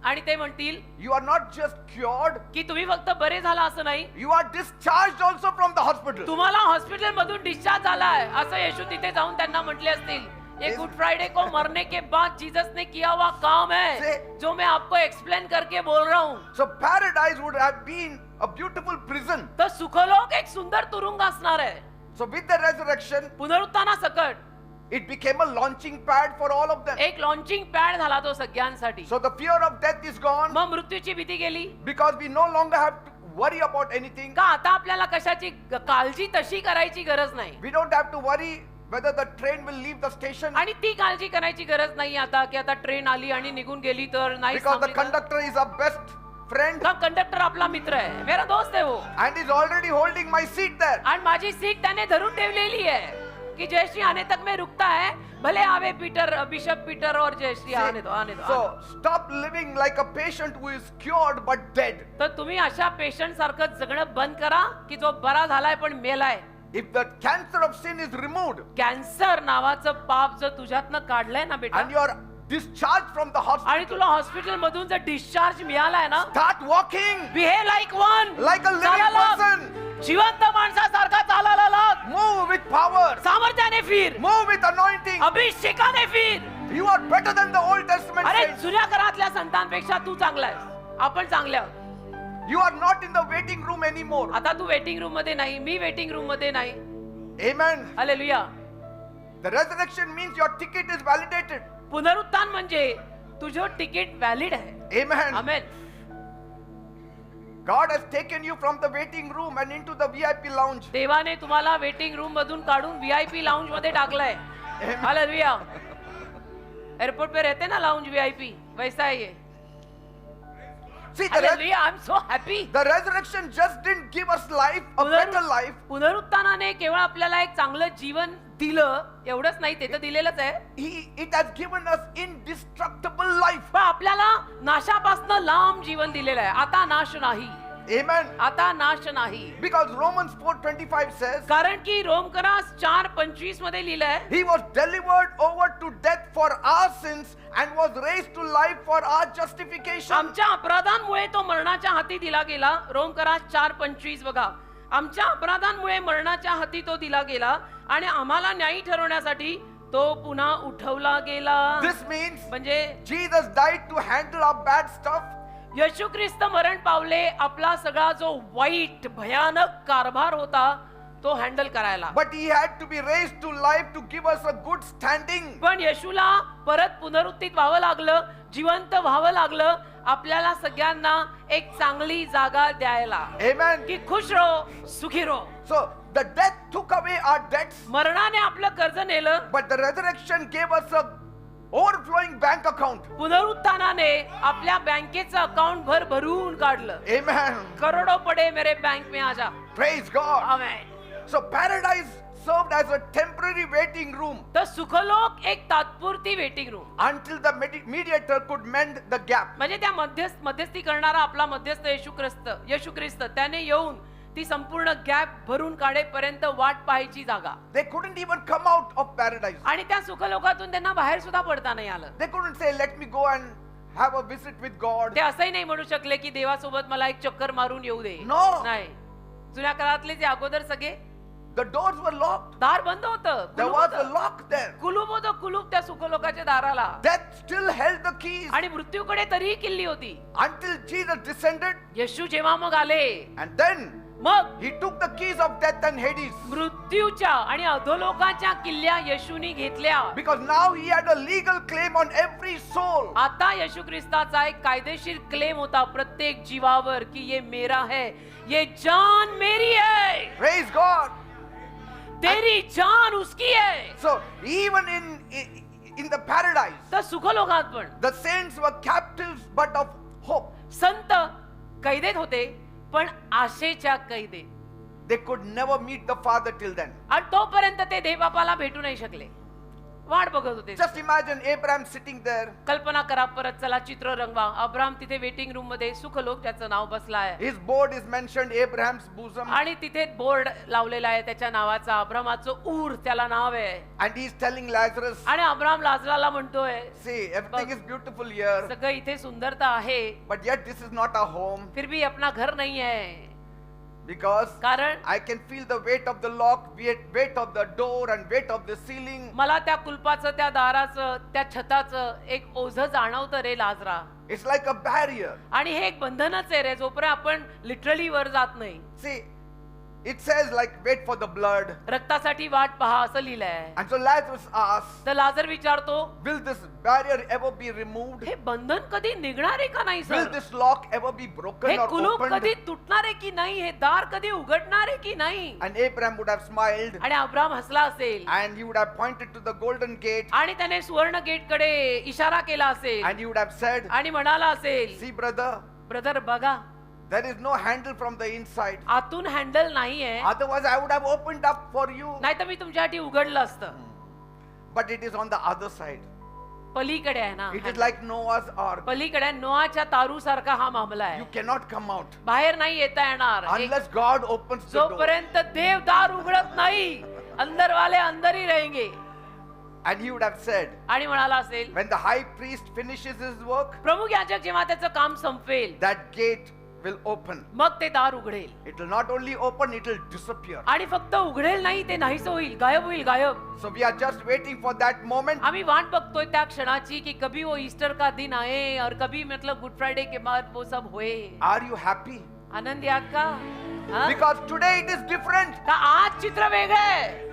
आणि ते म्हणतील you are not just cured, की तुम्ही फक्त बरे झाला असं नाही, you are discharged also from the hospital. तुम्हाला हॉस्पिटल मधून डिस्चार्ज झालाय असं येशू तिथे जाऊन त्यांना म्हटले असतील. ये गुड फ्राइडे को मरने के बाद जीसस ने किया हुआ काम है जो मैं आपको एक्सप्लेन करके बोल रहा हूँ. So paradise would have been a beautiful prison. तर सुखलोक एक सुंदर तुरुंग असणार आहे. So with the resurrection, पुनरुत्थानासकट it became a launching pad for all of them. एक लॉन्चिंग पॅड झाला तो सगळ्यांसाठी. So the fear of death is gone मग मृत्यूची भीती गेली. because we no longer have to worry about anything. का आता आपल्याला कशाची काळजी तशी करायची गरज नाही. We don't have to worry whether the train will leave the station आणि ती काळजी करायची गरज नाही आता की आता ट्रेन आली आणि निघून गेली तर नाही because the थांबली तर. conductor is our best friend का कंडक्टर आपला मित्र आहे, मेरा दोस्त है वो, and is already holding my seat there. आणि माझी सीट त्याने धरून ठेवलेली आहे की जयश्री आने तक मैं रुकता है, भले आवे पीटर, बिशप पीटर और जयश्री आने दो आने दो. So stop living like a patient who is cured but dead. तर तुम्ही अशा पेशंट सारखं जगणं बंद करा की जो बरा झालाय पण मेलाय. If the cancer of sin is removed cancer नावाचं पाप जर तुझ्यातनं काढलंय ना बेटा and you are discharged from the आणि hospital, तुला हॉस्पिटल मधून जर डिस्चार्ज मिळालाय ना, start walking behave like one, like a living person. जिवंत माणसासारखा चालायला लाग, Move with power. सामर्थ्याने फिर, Move with anointing. अभिषेकाने फिर. You are better than the Old Testament अरे saints. जुन्या करातल्या संतांपेक्षा तू चांगला आहेस, आपण चांगले आहोत. You are not in the waiting room anymore. आता तू वेटिंग रूम मध्ये नाही, मी वेटिंग रूम मध्ये नाही. Amen. Hallelujah. The resurrection means your ticket is validated. पुनरुत्थान म्हणजे तुझं तिकीट व्हॅलिड आहे. Amen. Amen. God has taken you from the waiting room and into the VIP lounge. देवाने तुम्हाला वेटिंग रूम मधून काढून व्हीआयपी लाउंज मध्ये टाकलंय. हालेलुया. एयरपोर्ट पे रहते ना लाउंज वीआईपी, वैसा है ये. See, the Hallelujah, I'm so happy. The resurrection just didn't give us life, a better life. पुनरुत्थानाने केवळ आपल्याला एक चांगलं जीवन दिलं एवढंच नाही, ते तर दिलेलंच आहे, It has given us indestructible life. पण आपल्याला नाशापासून लांब जीवन दिलेलं आहे. आता नाश नाही, Amen. आता नाश नाही. Because Romans 4:25 says, कारण की रोमकरास 4:25 मध्ये लिहिलंय, He was delivered over to death for our sins and was raised to life for our justification. आमच्या अपराधांमुळे तो मरणाच्या हाती दिला गेला. रोमकरास 4:25 बघा, आमच्या अपराधांमुळे मरणाच्या हाती तो दिला गेला आणि आम्हाला न्यायी ठरवण्यासाठी तो पुन्हा उठवला गेला. This means म्हणजे Jesus died to handle our bad stuff. येशू ख्रिस्त मरण पावले आपला सगळा जो वाईट भयानक कारभार होता तो हँडल करायला. But he had to be raised to life to give us a good standing. पण येशूला परत पुनरुत्थित व्हावं लागलं, जिवंत व्हावं लागलं, आपल्याला सगळ्यांना एक चांगली जागा द्यायला. Amen. की खुश रहो, सुखी रहो. So the death took away our debts, मरणाने आपलं कर्ज नेलं, but the resurrection gave us a overflowing bank account. पुनरुत्थानाने आपल्या बँकेचं अकाउंट भरून काढलं. Amen. करोडो पडे मेरे बैंक में आजा. Praise God. Amen. So paradise served as a temporary waiting room तर सुखलोक एक तात्पुरती waiting room, until the mediator could mend the gap. म्हणजे त्या मध्यस्थी करणारा आपला मध्यस्थ येशू ख्रिस्त त्याने येऊन ती संपूर्ण गॅप भरून काढेपर्यंत वाट पाहायची जागा. They couldn't even come out of paradise. आणि त्या सुखलोकातून त्यांना बाहेर सुद्धा पडता नाही आलं. They couldn't say, let me go and have a visit with God. ते असंही नाही म्हणू शकले की देवासोबत मला एक चक्कर मारून येऊ दे. No. नाही. जुन्या काळातले जे अगोदर सगळे The doors were locked. दार बंद होतं, There was a lock there. कुलूप होतं, कुलूप त्या सुखलोकाच्या दाराला. Death still held the keys आणि मृत्यूकडे तरीही किल्ली होती. until Jesus descended, येशू जेव्हा मग आले, and then मग he took the keys of death and Hades. मृत्यूच्या आणि अधोलोकाच्या किल्ल्या येशूनी घेतल्या. Because now he had a legal claim on every soul. आता येशू ख्रिस्ताचा एक कायदेशीर क्लेम होता प्रत्येक जीवावर की ये मेरा है, ये जान मेरी है, Praise God. तेरी जान उसकी है. So even in the paradise, तर सुखलोकात पण the saints were captives but of hope. संत कैदेत होते, पण आशेच्या कैदेत. They could never meet the Father till then. आणि तोपर्यंत ते देवबापाला भेटू नाही शकले, वाट बघत होते. Just imagine Abraham sitting there. कल्पना करा, परत चला चित्र रंगवा. अब्राम तिथे वेटिंग रूम मध्ये, सुखलोक त्याचं नाव बसला आहे His board is mentioned, Abraham's bosom. आणि तिथे बोर्ड लावलेला आहे त्याच्या नावाचा, अब्रामाचं ऊर त्याला नाव आहे. And he's telling Lazarus, आणि अब्राम लाजराला म्हणतोय, see, everything is beautiful here, सगळं इथे सुंदरता आहे, but yet this is not our home. फिर भी अपना घर नहीं है. Because कारण I can feel the weight of the lock, weight of the door, and weight of the ceiling. मला त्या कुलपाचं, त्या दाराचं, त्या छताचं एक ओझं जाणवतं रे लाजरा. It's like a barrier. आणि हे एक बंधनच आहे रे, जोपर्यंत आपण लिटरली वर जात नाही. See, it says like wait for the blood. रक्तासाठी वाट पहा असं लिहिलंय. And so Lazarus asks, तर लाजर विचारतो, will this barrier ever be removed? हे बंधन कधी निघणार आहे का नाही Will sir? this lock ever be broken हे or कुलूप opened? कधी तुटणार आहे की नाही? हे दार कधी उघडणार आहे की नाही? And Abraham would have smiled, आणि अब्राम हसला असेल and he would have pointed to the golden gate, आणि त्याने सुवर्ण गेट कडे इशारा केला असेल and he would have said, आणि म्हणाला असेल, see brother, ब्रदर बघा, there is no handle from the inside. आतून हँडल नाहीये, Otherwise I would have opened up for you. नाही तर मी तुमच्यासाठी उघडलं असतं. But it is on the other side. पलीकडे आहे ना, It is like Noah's ark. पलीकडे नोआच्या तारू सारखा हा मामला You आहे. cannot come out बाहेर नाही येता येणार. unless God opens the door. जोपर्यंत देव दार उघडत नाही, अंदर वाले अंदर ही रहेंगे. And he would have said, आणि म्हणाला असेल, when the high priest finishes his work, प्रमुख याजक जेव्हा त्याचं काम संपेल, that gate will open. मग ते दार उघडेल. It will not only open, it will disappear. आणि फक्त उघडेल नाही, ते नाहीस होईल, गायब होईल, गायब. So we are just waiting for that moment. आम्ही वाट बघतोय त्या क्षणाची की कभी वो ईस्टर का दिन आए और कभी मतलब गुड फ्राइडे के बाद वो सब होए. Are you happy? आनंदी आहात का? हा? Because today it is different. का आज चित्र वेगळं आहे.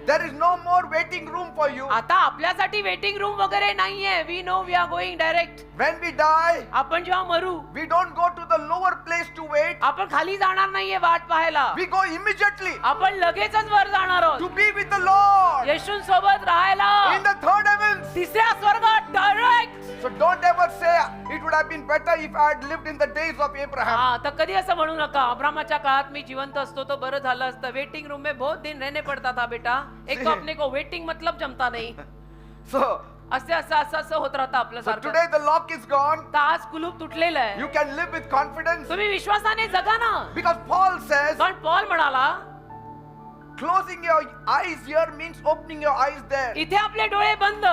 There is no more waiting room for you. आता आपल्यासाठी वेटिंग रूम वगैरे नाहीये. We know we are going direct. When we die, आपण जेव्हा मरू, we don't go to the lower place to wait. आपण खाली जाणार नाहीये वाट पाहायला. We go immediately आपण लगेचच वर जाणार to आहोत, be with the Lord येशूंसोबत राहायला, in the third heavens. तिसऱ्या स्वर्गात direct. So don't ever say it would have been better if I had lived in the days of Abraham. हाँ तर कधी असं म्हणू नका अब्रामाच्या काळात मी जिवंत असतो तो बरं झालं असतं. वेटिंग रूम में बहुत दिन रहने पड़ता था बेटा. एक तो अपने को वेटिंग मतलब जमता नहीं. So, असे असं होत राहतं आपलं so सारखं. today the lock is gone. तर आज कुलूप तुटलेलं आहे. You can live with confidence तुम्ही विश्वासाने जगा ना. because Paul says कारण पॉल म्हणाला closing your eyes here means opening your eyes there. इथे आपले डोळे बंद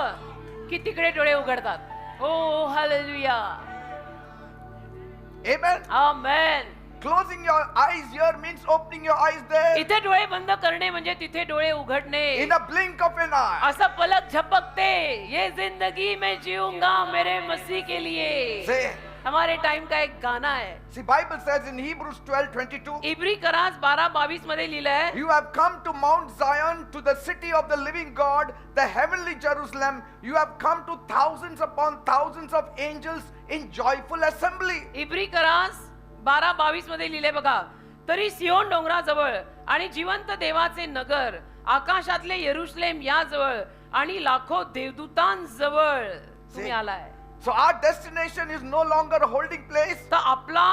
की तिकडे डोळे उघडतात. हो hallelujah. Amen. Amen. Closing your eyes here means opening your eyes there. इथे डोळे बंद करणे म्हणजे तिथे डोळे उघडणे. In a blink of an eye. असं पलक झपकते ये जिंदगी में जीऊंगा मेरे मसीह के लिए. Say, हमारे टाइम का एक गाना है. see, Bible says in Hebrews 12:22, इब्री करास 12:22 मध्ये लिहिलं आहे you have come to Mount Zion, to the city of the living God, the heavenly Jerusalem. You have come to thousands upon thousands of angels in joyful assembly. इब्री करास 12:22 मध्ये लिहिले बघा. तरी सियोन डोंगराजवळ आणि जिवंत देवाचे नगर आकाशातले यरुशलेम याजवळ आणि लाखो देवदूतांजवळ तुम्ही आलाय. So our destination is no longer a holding place. तर आपला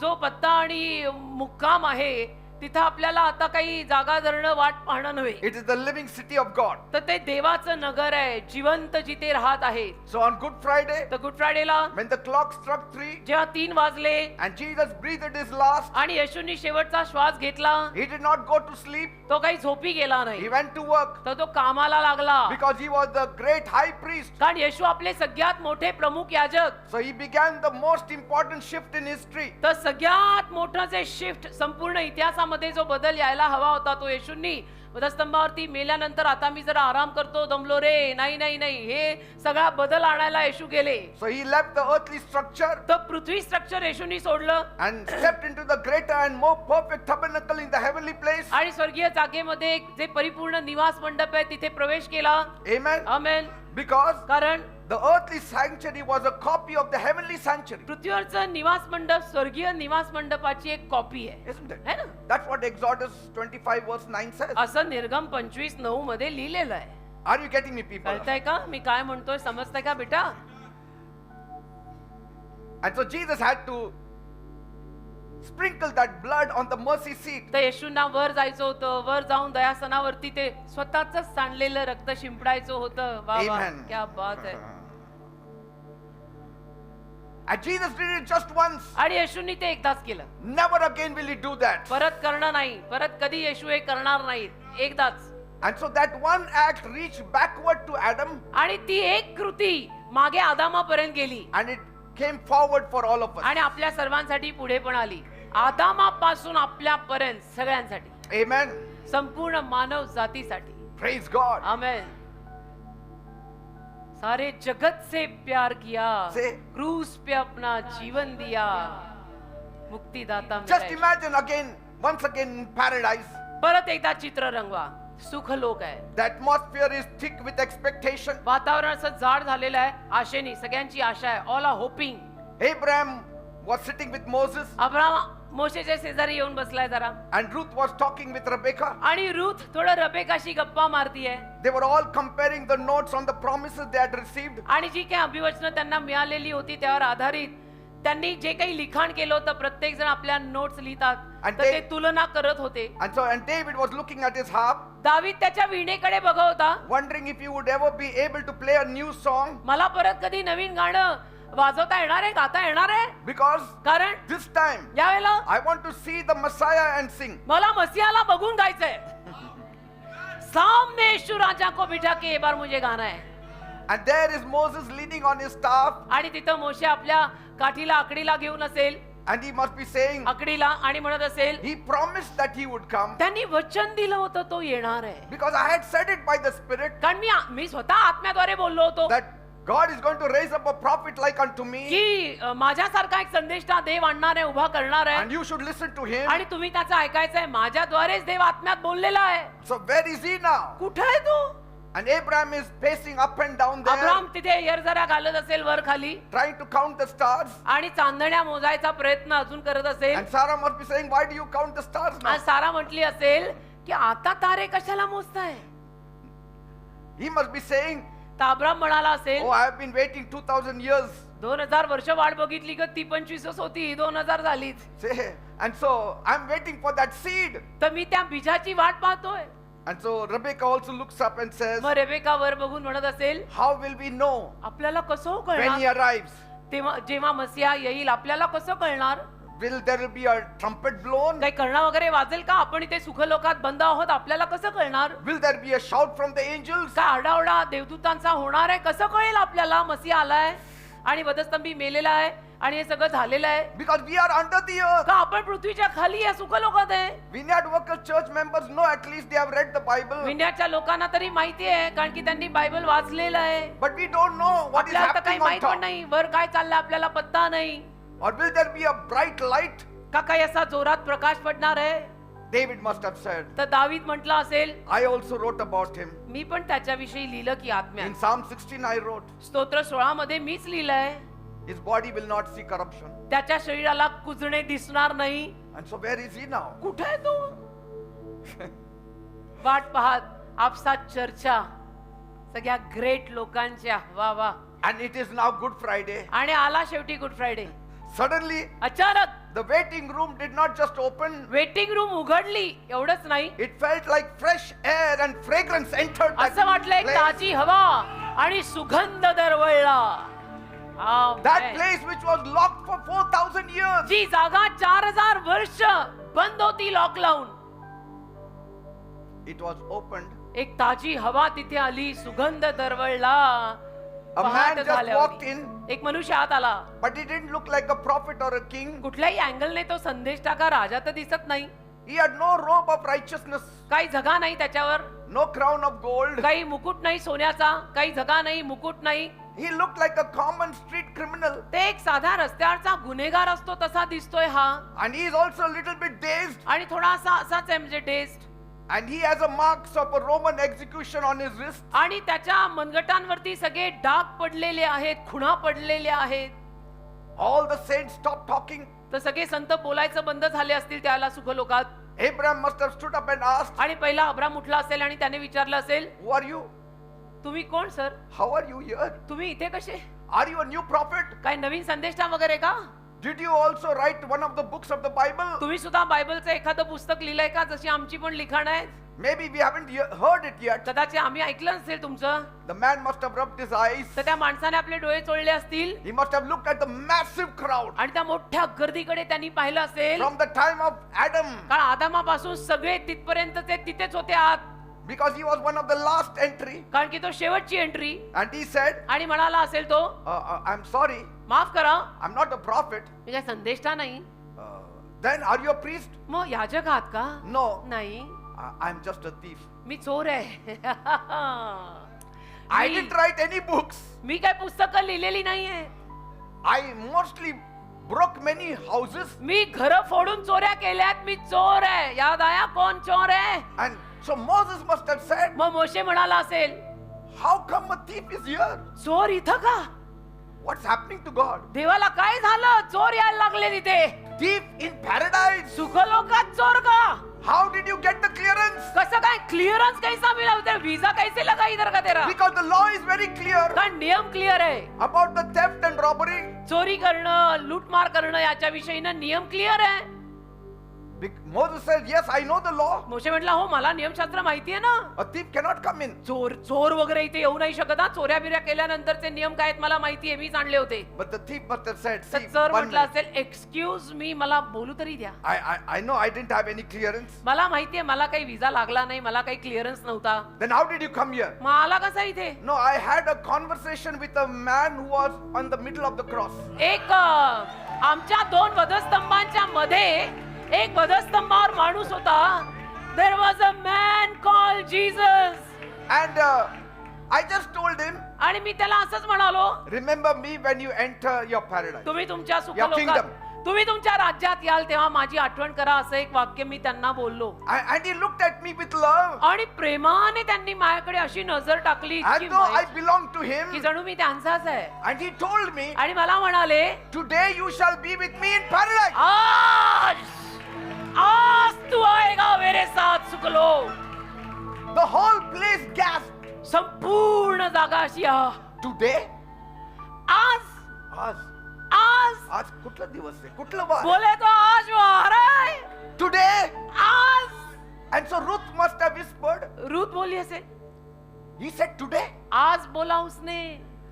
जो पत्ता आणि मुक्काम आहे तिथं आपल्याला आता काही जागा धरणं वाट पाहणं नव्हे. It is the living city of God. तर ते देवाचं नगर आहे जिवंत जिथे राहत आहे. So on Good Friday, तर good फ्रायडेला when the clock struck 3 जेव्हा 3 वाजले and Jesus breathed his last, आणि येशूंनी शेवटचा श्वास घेतला he did not go to sleep. तो काही झोपी गेला He नाही. went to work तर तो कामाला लागला because he was the great high priest. कारण येशू आपले सगळ्यात मोठे प्रमुख याजक. So he began the most important shift in history. तर सगळ्यात मोठं जे शिफ्ट संपूर्ण इतिहासामध्ये जो बदल यायला हवा होता तो येशूंनी वधस्तंभावरती मेल्यानंतर आता मी जरा आराम करतो दमलो रे. नाही नाही नाही हे सगळा बदल आणायला येशू गेले. So he left the earthly structure तर पृथ्वी स्ट्रक्चर येशूनी सोडलं and stepped into the greater and more perfect tabernacle in the heavenly place. आणि स्वर्गीय जागेमध्ये एक जे परिपूर्ण निवास मंडप आहे तिथे प्रवेश केला. Amen. आमेन. Because कारण the earthly sanctuary was a copy of the heavenly sanctuary. पृथ्वीवरचं निवास मंडप स्वर्गीय निवास मंडपाची एक कॉपी आहे. Isn't it? है ना. That's what Exodus 25 verse 9 says. असं निर्गम 25:9 मध्ये लिहिलेलं आहे. Are you getting me, people? कळतंय का मी काय म्हणतोय समजतंय का बेटा. And so Jesus had to sprinkle that blood on the mercy seat. तर येशूंना वर जायचं होतं. वर जाऊन दयासनावरती ते स्वतःच सांडलेलं रक्त शिंपडायचं होतं. वा वा Amen. क्या बात आहे. And Jesus did it just once. आणि येशूंनी ते एकदाच केलं. Never again will he do that. परत करणं नाही. परत कधी येशू हे करणार नाहीत. एकदाच. And so that one act reached backward to Adam आणि ती एक कृती मागे आदामापर्यंत गेली and it came forward for all of us. आणि आपल्या सर्वांसाठी पुढे पण आली. आदामापासून आपल्यापर्यंत सगळ्यांसाठी. Amen. संपूर्ण मानव जातीसाठी. Praise God. आमेन. सारे जगत से प्यार किया Say. क्रूस पे अपना जीवन दिया मुक्तिदाता Just मेरा. imagine again, once again in paradise. परत एकदा चित्र रंगवा. सुख लोक आहे. The atmosphere is thick with expectation. वातावरण असं जाड झालेलं आहे आशेने. सगळ्यांची आशा आहे. All are hoping. Abraham was sitting with Moses Abram मोशेच्या शेजारी येऊन बसलाय जरा. and Ruth was talking with Rebekah. आणि रुथ थोडं रबेकाशी गप्पा मारतीये. They were all comparing the notes on the promises they had received. आणि जी काही अभिवचनं त्यांना मिळालेली होती त्यावर आधारित त्यांनी जे काही लिखाण केलं होतं प्रत्येक जण आपल्या नोट्स लिहितात. आणि तर ते- ते तुलना करत होते. And David was looking at his harp, दावीद त्याच्या वीणेकडे बघत होता. wondering if he would ever be able to play a new song मला परत कधी नवीन गाणं वाजवता येणार आहे गाता येणार आहे. because कारण this time यावेळेला I want to see the Messiah and sing. मला मसीहाला बघून गायचंय. सामने यीशु राजा को बिठा के एक बार मुझे गाना है. And there is Moses leaning on his staff आणि तिथं मोशे आपल्या काठीला आकडीला घेऊन असेल. and he must be saying, आकडीला आणि म्हणत असेल he promised that he would come त्यांनी वचन दिलं होतं तो येणार आहे. because I had said it by the Spirit कारण मी स्वतः आत्म्याद्वारे बोललो होतो that God is going to raise up a prophet like unto me की माझ्यासारखा एक संदेष्टा देव आणणार आहे उभा करणार आहे and you should listen to him. आणि तुम्ही त्याचं ऐकायचं आहे. माझ्याद्वारेच देव आत्म्यात बोललेला आहे. So where is he now? कुठे आहे तो. And Abraham is pacing up and down there Abram तिथे येरझारा घालत असेल वर खाली trying to count the stars. आणि चांदण्या मोजायचा प्रयत्न अजून करत असेल. And Sarah must be saying, why do you count the stars now? आणि सारा म्हटली असेल की आता तारे कशाला मोजताय. He must be saying, तर अब्राम म्हणाला असेल, Oh, I have been waiting 2000 years. 2000 वर्ष वाट बघितली ग, ती 25 होती, ही 2000 झालीच. Say, and so I'm waiting for that seed. तर मी त्या बीजाची वाट पाहतोय. And so Rebecca also looks up and says, मग रेबेका वर बघून म्हणत असेल, how will we know आपल्याला कसं when he कळणार arrives? तेव्हा जेव्हा मसीहा येईल आपल्याला कसं कळणार? Will there be a trumpet blown? काही कळणा वगैरे वाजेल का? आपण इथे सुखलोकात बंद आहोत, आपल्याला कसं कळणार? Will there be a shout from the angels? का आरडाओरडा देवदूतांचा होणार आहे? कसं कळेल आपल्याला मसीहा आलाय आणि वधस्तंभी मेलेला आहे आणि हे सगळं झालेलं आहे? Because we are under the earth. का आपण पृथ्वीच्या खाली या सुखलोकात आहे? Vineyard Workers Church members know, at least they have read the Bible. विंध्याच्या लोकांना तरी माहिती आहे, कारण की त्यांनी बायबल वाचलेलं आहे. But we don't know what is आपल्याला तर काही happening on माहित पण top. नाही, वर काय चाललंय आपल्याला पत्ता नाही. Or will there be a bright light? का काही असा जोरात प्रकाश पडणार आहे? David must have said. तर दावीद म्हटलं असेल, I also wrote about him. मी पण त्याच्याविषयी लिहिलं की आत्म्या. In Psalm 16 I wrote, स्तोत्र 16 मध्ये मीच लिहिलंय, his body will not see corruption. त्याच्या शरीराला कुजणे दिसणार नाही. And so where is he now? कुठे आहे तो? वाट पाहत आपसात चर्चा सगळ्या ग्रेट लोकांच्या. वा वा. And it is now Good Friday. आणि आला शेवटी गुड फ्रायडे. Suddenly, अचानक the waiting room did not just open. Waiting room उघडली. एवढंच नाही, It felt like fresh air and fragrance entered that असं वाटलं एक place. ताजी हवा आणि सुगंध दरवळला. That place which was locked for 4,000 years. जी जागा 4000 वर्ष बंद होती लॉक लावून, It was opened. एक ताजी हवा तिथे आली, सुगंध दरवळला. A man पहाट just झाल्यावर walked in, एक मनुष्य आत आला. but he didn't look like a prophet or a king. कुठल्याही अँगलने तो संदेश टाका राजा तर दिसत नाही. He had no robe of righteousness, काही झगा नाही त्याच्यावर, no crown of gold. काही मुकुट नाही सोन्याचा, काही झगा नाही, मुकुट नाही. He looked like a common street criminal. ते एक साधा रस्त्यावरचा गुन्हेगार असतो तसा दिसतोय हा. And he is also a little bit dazed. आणि थोडासा असाच आहे, म्हणजे taste. And he has a marks of a Roman execution on his wrist. आणि त्याच्या मनगटांवरती सगळे डाग पडलेले आहेत, खुणा पडलेल्या आहेत. All the saints stopped talking. तर सगळे संत बोलायचं बंद झाले असतील त्याला सुखलोकात. Abraham must have stood up and asked, आणि पहिला अब्राम उठला असेल आणि त्याने विचारलं असेल, who are you? तुम्ही कोण sir? How are you here? तुम्ही इथे कसे? Are you a new prophet? काय नवीन संदेष्टा वगैरे का? Did you also write one of the books of the Bible? तुम्ही सुद्धा बायबलचं एखादं पुस्तक लिहिलंय का, जशी आमची पण लिखाण आहेत? Maybe we haven't heard it yet. कदाचित आम्ही ऐकलं नसेल तुमचं. The man must have rubbed his eyes. तर त्या माणसाने आपले डोळे चोळले असतील He must have looked at the massive crowd आणि त्या मोठ्या गर्दीकडे त्यांनी पाहिलं असेल. from the time of Adam, कारण आदामापासून सगळे तिथपर्यंतचे तिथेच होते आत, because he was one of the last entry. कारण की तो शेवटची एंट्री. And he said, आणि म्हणाला असेल तो, I'm sorry, माफ करा, I'm not a prophet. मी काय संदेष्टा नाही. Then are you a priest? मग याजक आहात का? No, नाही, I'm just a thief. मी चोर आहे. I didn't write any books. मी काय पुस्तकं लिहिलेली नाहीये. I mostly broke many houses. मी घर फोडून चोऱ्या केल्यात. मी चोर आहे. याद आया कोण चोर आहे? And so Moses must have said, मग मोशे म्हणाला असेल, how come a thief is here? चोर इथं का? What's happening to God? देवाला काय झालं? चोर यायला लागले तिथे. Thief in paradise. सुखलोकात चोर का? How did you get the clearance? कसं काय? क्लिअरन्स कैसा मिला उधर? वीजा कैसे लगा इधर का तेरा? Because the law is very clear कारण नियम क्लिअर आहे. about the theft and robbery. चोरी करणं, लूटमार करणं याच्या विषयीनं नियम क्लिअर आहे. Moses said, yes, I know the law. मोशे म्हटला, हो मला नियमशास्त्र माहिती आहे ना. A thief cannot come in. चोर वगैरे इथे येऊ नाही शकत. हा, चोऱ्या बिऱ्या केल्यानंतरचे नियम काय आहेत मला माहिती आहे, मीच आणले होते. But the thief must have said, तर see, चोर one म्हटलं minute. असेल, एक्सक्यूज मी, मला बोलू तरी द्या. I know I didn't have any clearance. मला माहिती आहे मला काही विजा लागला नाही, मला काही क्लिअरन्स नव्हता. Then how did you come here? मग आला कसा इथे? No, I had a conversation with a man who was on the middle of the cross. एक आमच्या दोन वधस्तंभांच्या मध्ये एक वधस्तंभावर माणूस होता. There was a man called Jesus. And I just told him, आणि मी त्याला असंच म्हणालो, remember me when you enter your paradise. तुम्ही तुमच्या Your सुखलोकात, kingdom. तुम्ही तुमच्या राज्यात याल तेव्हा माझी आठवण करा, असं एक वाक्य मी त्यांना बोललो. And he looked at me with love. आणि प्रेमाने त्यांनी माझ्याकडे अशी नजर टाकली As की though I belong to him. की जणू मी त्यांचाच आहे. And he told me, आणि मला म्हणाले, today you shall be with me in paradise. आज तू आएगा मेरे साथ सुखलो. The whole place gasped. संपूर्ण जागा अशी Today? आज आज आज आज कुठला दिवस आहे? कुठलं वार? बोले तो आज वार आहे. Today? आज And so Ruth must have whispered. Ruth बोलली असेल, He said today. आज बोला उसने.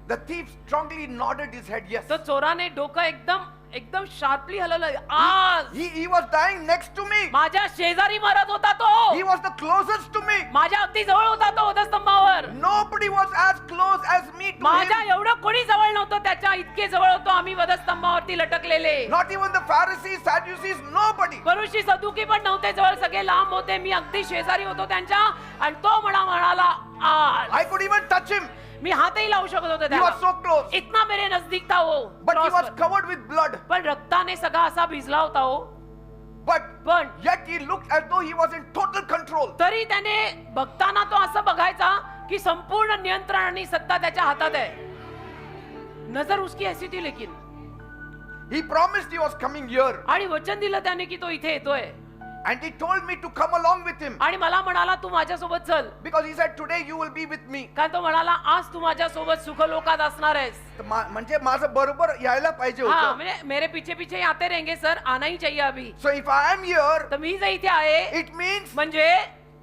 The thief strongly nodded his head. Yes. तो चोराने डोकं एकदम एकदम शार्पली हलवलं. आज He was dying next to me. माझ्या शेजारी मरत होता तो. He was the closest to me. माझ्या अगदी जवळ होता तो वधस्तंभावर. Nobody was as close as me to माझ्या him. एवढं कोणी जवळ नव्हतं, त्याच्या इतके जवळ होतो आम्ही वधस्तंभावरती लटकलेले. Not even the Pharisees, Sadducees, nobody. फरीसी सदुकी पण नव्हते जवळ, सगळे लांब होते. मी अगदी शेजारी होतो त्यांच्या. आणि तो म्हणाला आज. I could even touch him. मी हातही लावू शकत होते He was त्याला. so close. इतना मेरे नजदीक था वो. But he was क्रॉसवर. covered with blood. पण रक्ताने सगळा असा भिजला होता हो. But पण yet he looked as though he was in total control. तरी त्याने बघताना तो असं बघायचा की संपूर्ण नियंत्रण आणि सत्ता त्याच्या हातात आहे. नजर उसकी ऐसी थी लेकिन. He promised he was coming here. आणि वचन दिलं त्याने की तो इथे येतोय. And he told me to come along with him. आणि मला म्हणाला तू माझ्यासोबत चल. Because he said today you will be with me. कारण तो म्हणाला आज तू माझ्यासोबत सुखलोकात असणार आहेस. तर म्हणजे माझं बरोबर यायला पाहिजे हाँ होतं. म्हणजे मेरे पीछे पीछे आते रहेंगे सर, आना ही चाहिए अभी. So if I am here, तर मी जर इथे आहे it means म्हणजे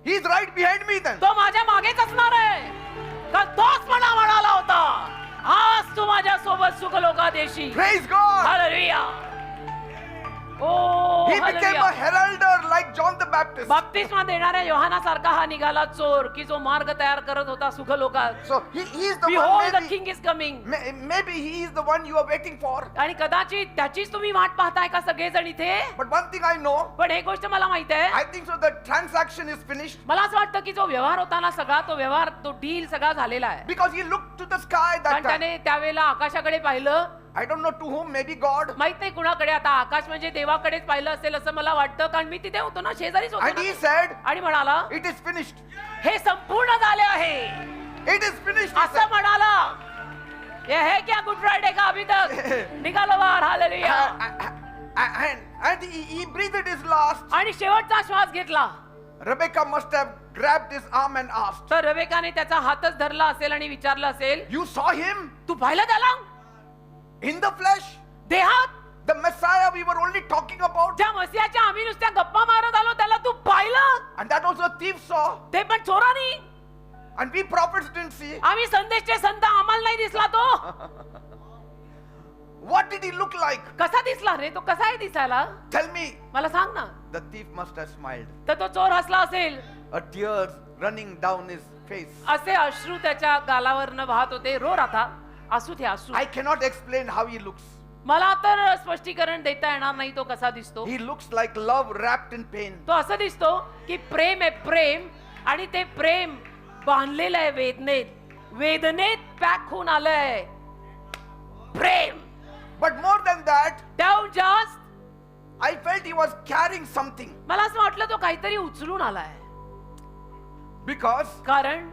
he is right behind me then. तो माझ्या मागेच असणार आहे. कारण तोच मला म्हणाला होता आज तू माझ्यासोबत सुखलोकात येशील. Praise God. Hallelujah. Oh He became a heralder like John the Baptist. बाप्तिस्मा देणाऱ्या योहानासारखा हा निघाला चोर की जो मार्ग तयार करत होता सुखलोकात. So he is the Behold one the maybe, king is coming. maybe he is the one you are waiting for. आणि कदाचित त्याचीच तुम्ही वाट पाहताय का सगळेजण इथे. But one thing I know, पण एक गोष्ट मला माहित आहे. I think so the transaction is finished. मला असं वाटतं की जो व्यवहार होता ना सगळा, तो व्यवहार तो डील सगळा झालेला आहे. Because he looked to the sky that कारण time. त्याने त्यावेळेला आकाशाकडे पाहिलं. I don't know to whom, maybe God. माहित नाही कुणाकडे, आता आकाश म्हणजे देवाकडेच पाहिलं असेल असं मला वाटतं, कारण मी तिथे होतो ना, शेजारीच होतो And he ना. said, आणि म्हणाला it is finished. हे संपूर्ण झाले आहे It is finished. he असं said. म्हणाला. ये है क्या गुड फ्राइडे का अभी तक. निघालो बाहेर. Hallelujah. And he breathed his last. आणि शेवटचा श्वास घेतला. Rebecca must have grabbed his arm and asked, तर रेबेकाने त्याचा हातच धरला असेल आणि विचारलं असेल, you saw him तू पाहिलं त्याला in the flesh? देहात. The Messiah we were only talking about? त्या मसीहाच्या आम्ही नुसत्या गप्पा मारत आलो, त्याला तू पाहिलं. And that also a thief saw. ते पण चोरानी. And we prophets didn't see. आम्ही संदेशचे संत, आम्हाला नाही दिसला तो. What did he look like? कसा दिसला रे तो, कसा आहे दिसायला. Tell me. मला सांग ना. The thief must have smiled. तर तो चोर हसला असेल. A tears running down his face. असे अश्रू त्याच्या गालावरनं वाहत होते. रो रहा था. असू थे असू. I cannot explain how he looks. मला तर स्पष्टीकरण देता येणार नाही तो कसा दिसतो. He looks like love wrapped in pain. तो असं दिसतो की प्रेम आहे, प्रेम, आणि ते प्रेम बांधलेलं आहे वेदनेत. वेदनेत पॅक होऊन आलंय प्रेम. But more than that, त्याहून जास्त I felt he was carrying something. मला असं वाटलं तो काहीतरी उचलून आलाय. Because कारण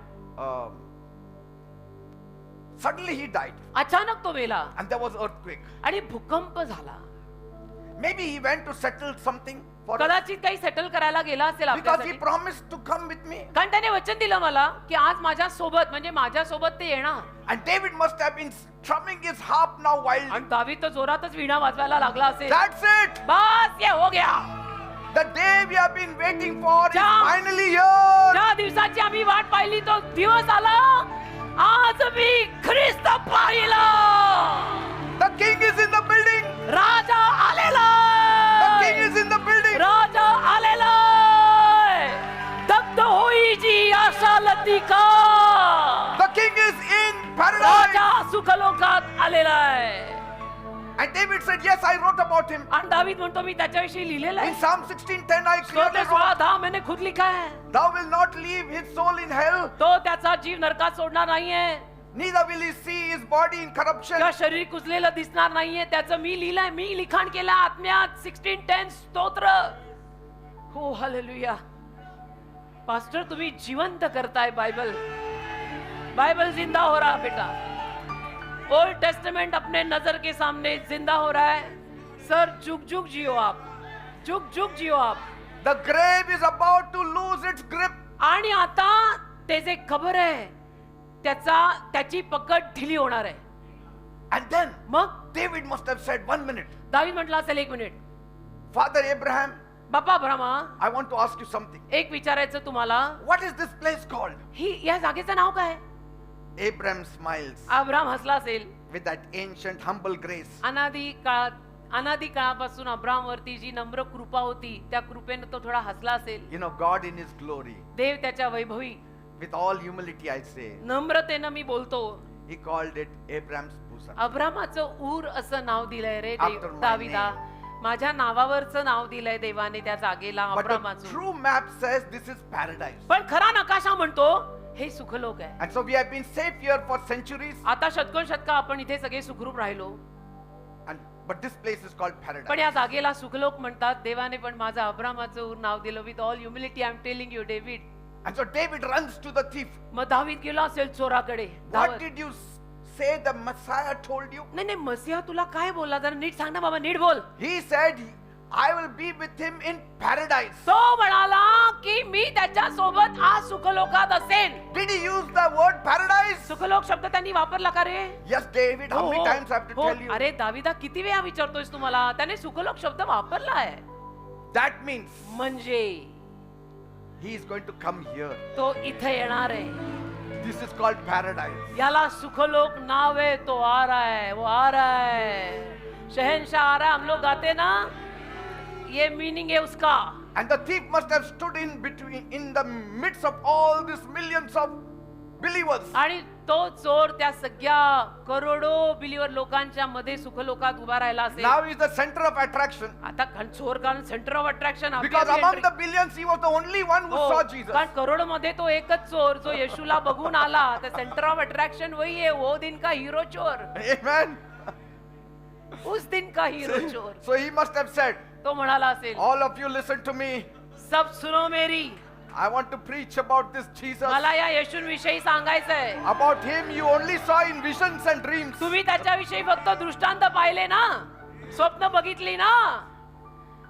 suddenly he died. अचानक तो मेला And there was earthquake. आणि भूकंप झाला. Maybe he went to settle something for us. कदाचित काही सेटल करायला गेला असेल Because he आपल्यासाठी. promised to come with me. कारण त्याने वचन दिलं मला की आज माझ्या सोबत, म्हणजे माझ्या सोबत ते येणार. And David must have been strumming his harp now wildly. आणि दावीद तर जोरातच वीणा वाजवायला लागला असेल. That's it. बस ये हो गया. The day we have been waiting for is Ja. finally here. ज्या दिवसाची आम्ही वाट पाहिली तो दिवस आला. आज मी ख्रिस्त पाहिला. The king is in the building. राजा आलेला. The king is in the building. राजा आलेला. दग्ध होई जी आशा Latika. The king is in paradise. राजा सुखलोकात आलेला आहे. And David said, yes, I wrote about him. आणि दावीद म्हणतो मी त्याच्याविषयी लिहिलेलं In आहे. Psalm 16:10 I clearly स्तोत्र wrote, 16:10 मैंने खुद लिखा है. thou will not leave his soul in hell, तो त्याचा जीव नरकात सोडणार नाहीये. neither will he see his body in corruption. किंवा शरीर कुजलेलं दिसणार नाहीये. त्याचं मी लिहिलंय, मी लिखाण केलं आत्म्यात. 16:10 स्तोत्र. हो हालेलुया. पास्टर तुम्ही जिवंत करताय बाइबल. बाइबल जिंदा हो रहा बेटा. ओल्ड टेस्टामेंट अपने नजर के सामने जिंदा हो रहा है. सर जुग जुग जियो आप, जुग जुग जियो आप. The grave is about to lose its grip. आणि आता ते जे खबर आहे त्याची पकड ढिली होणार आहे. And then मग David must have said, 1 minute, दावीद म्हटला असेल, 1 मिनिट, Father Abraham, बापा Abrama, I want to ask you something. एक विचारायचं तुम्हाला, What is this place called? या जागेचं नाव काय? Abraham smiles अब्राम हसला असेल. with that ancient humble grace. अनादी काळापासून अब्रामवरती जी नम्र कृपा होती, त्या कृपेने तो थोडा हसला असेल. You know, God in His glory, देव त्याच्या Vaibhavi, with all humility I say, नम्रतेनं मी बोलतो, He called it Abraham's bosom. अब्रामाचं ऊर असं नाव दिलंय रे After my दाविदा. माझ्या नावावरचं नाव दिलंय देवाने त्या जागेला But the अब्रामाचं. true map says this is paradise. पण खरा नकाशा म्हणतो हे सुखलोक आहे. And so we have been safe here for centuries. आता शतकोनशतका आपण इथे सगळे सुखरूप राहिलो, But this place is called पण paradise. या जागेला सुखलोक म्हणतात. देवाने पण माझं अब्रामाचं ऊर नाव दिलं. With all humility I am telling you David. And so David runs to the thief. मग दावीद गेला असेल चोराकडे. What did you say the Messiah told you? नाही नाही, मसीहा तुला काय बोलला, जरा नीट सांग ना बाबा, नीट बोल. He said, I will be with him in paradise. तो म्हणाला की मी त्याच्या सोबत आज सुखलोकात असेन. Did he use the word paradise? सुखलोक शब्द त्यांनी वापरला का रे? Yes, David. How many times I have to tell you? अरे दाविदा, किती वेळा विचारतोयस तुम्हाला? त्याने सुखलोक शब्द वापरला आहे. That means म्हणजे he is going to come here. तो इथे येणार आहे. This is called paradise. याला सुखलोक नाव है. तो आ रहा है, वो आ रहा है, शहंशाह आ रहा है. हम लोग गाते ना, ये मीनिंग है उसका. And the thief must have stood in the midst of all these millions of believers. आणि तो चोर त्या सगळ्या करोडो बिलीवर लोकांच्या मध्ये सुखलोकात उभा राहिला असेल. Now he is the center of attraction. आता चोर कारण centre of attraction. Because among the billions he was the only one who saw Jesus. कारण करोडो मध्ये तो एकच चोर जो येशूला बघून आला. तर सेंटर ऑफ अट्रॅक्शन वही है, वो दिन का हीरो चोर. Amen. उस दिन का हीरो चोर. So he must have said, तो म्हणाला असेल, all of you listen to me. सब सुनो मेरी. I want to preach about this Jesus. मला या येशूंविषयी सांगायचंय. About him you only saw in visions and dreams. तुम्ही त्याच्याविषयी फक्त दृष्टांत पाहिले ना, स्वप्न बघितली ना.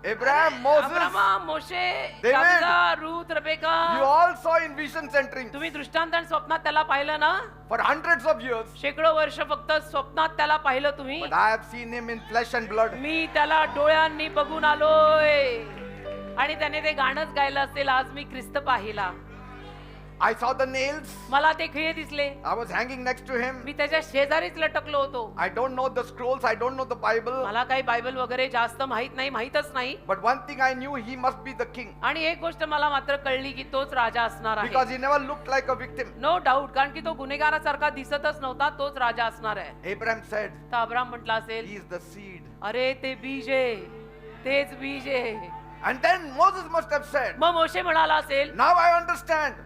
Abraham, Moses, Abraham, Moshe, David. दाविदा, Ruth, Rebecca. you all saw in visions and dreams. तुम्ही दृष्टांत आणि स्वप्नात त्याला पाहिलं ना. For hundreds of years. शेकडो वर्ष फक्त स्वप्नात त्याला पाहिलं तुम्ही. But I have seen him in flesh and blood. मी त्याला डोळ्यांनी बघून आलोय. आणि त्याने ते गाणंच गायलं असेल, आज मी ख्रिस्त पाहिला. I saw the nails. मला ते खिळे दिसले. I was hanging next to him. मी त्याच्या शेजारीच लटकलो होतो. I don't know the scrolls. I don't know the Bible. मला काही बायबल वगैरे जास्त माहीतच नाही. But one thing I knew, he must be the king. आणि एक गोष्ट मला मात्र कळली की तोच राजा असणार आहे. Because he never looked like a victim. No doubt, कारण की तो गुन्हेगारासारखा दिसतच नव्हता. तोच राजा असणार आहे. Abraham said, तर अब्राम म्हटला असेल, he is the seed. अरे ते बीज आहे, तेच बीज आहे. And then Moses must have said, मग मोशे म्हणाला असेल, now I understand.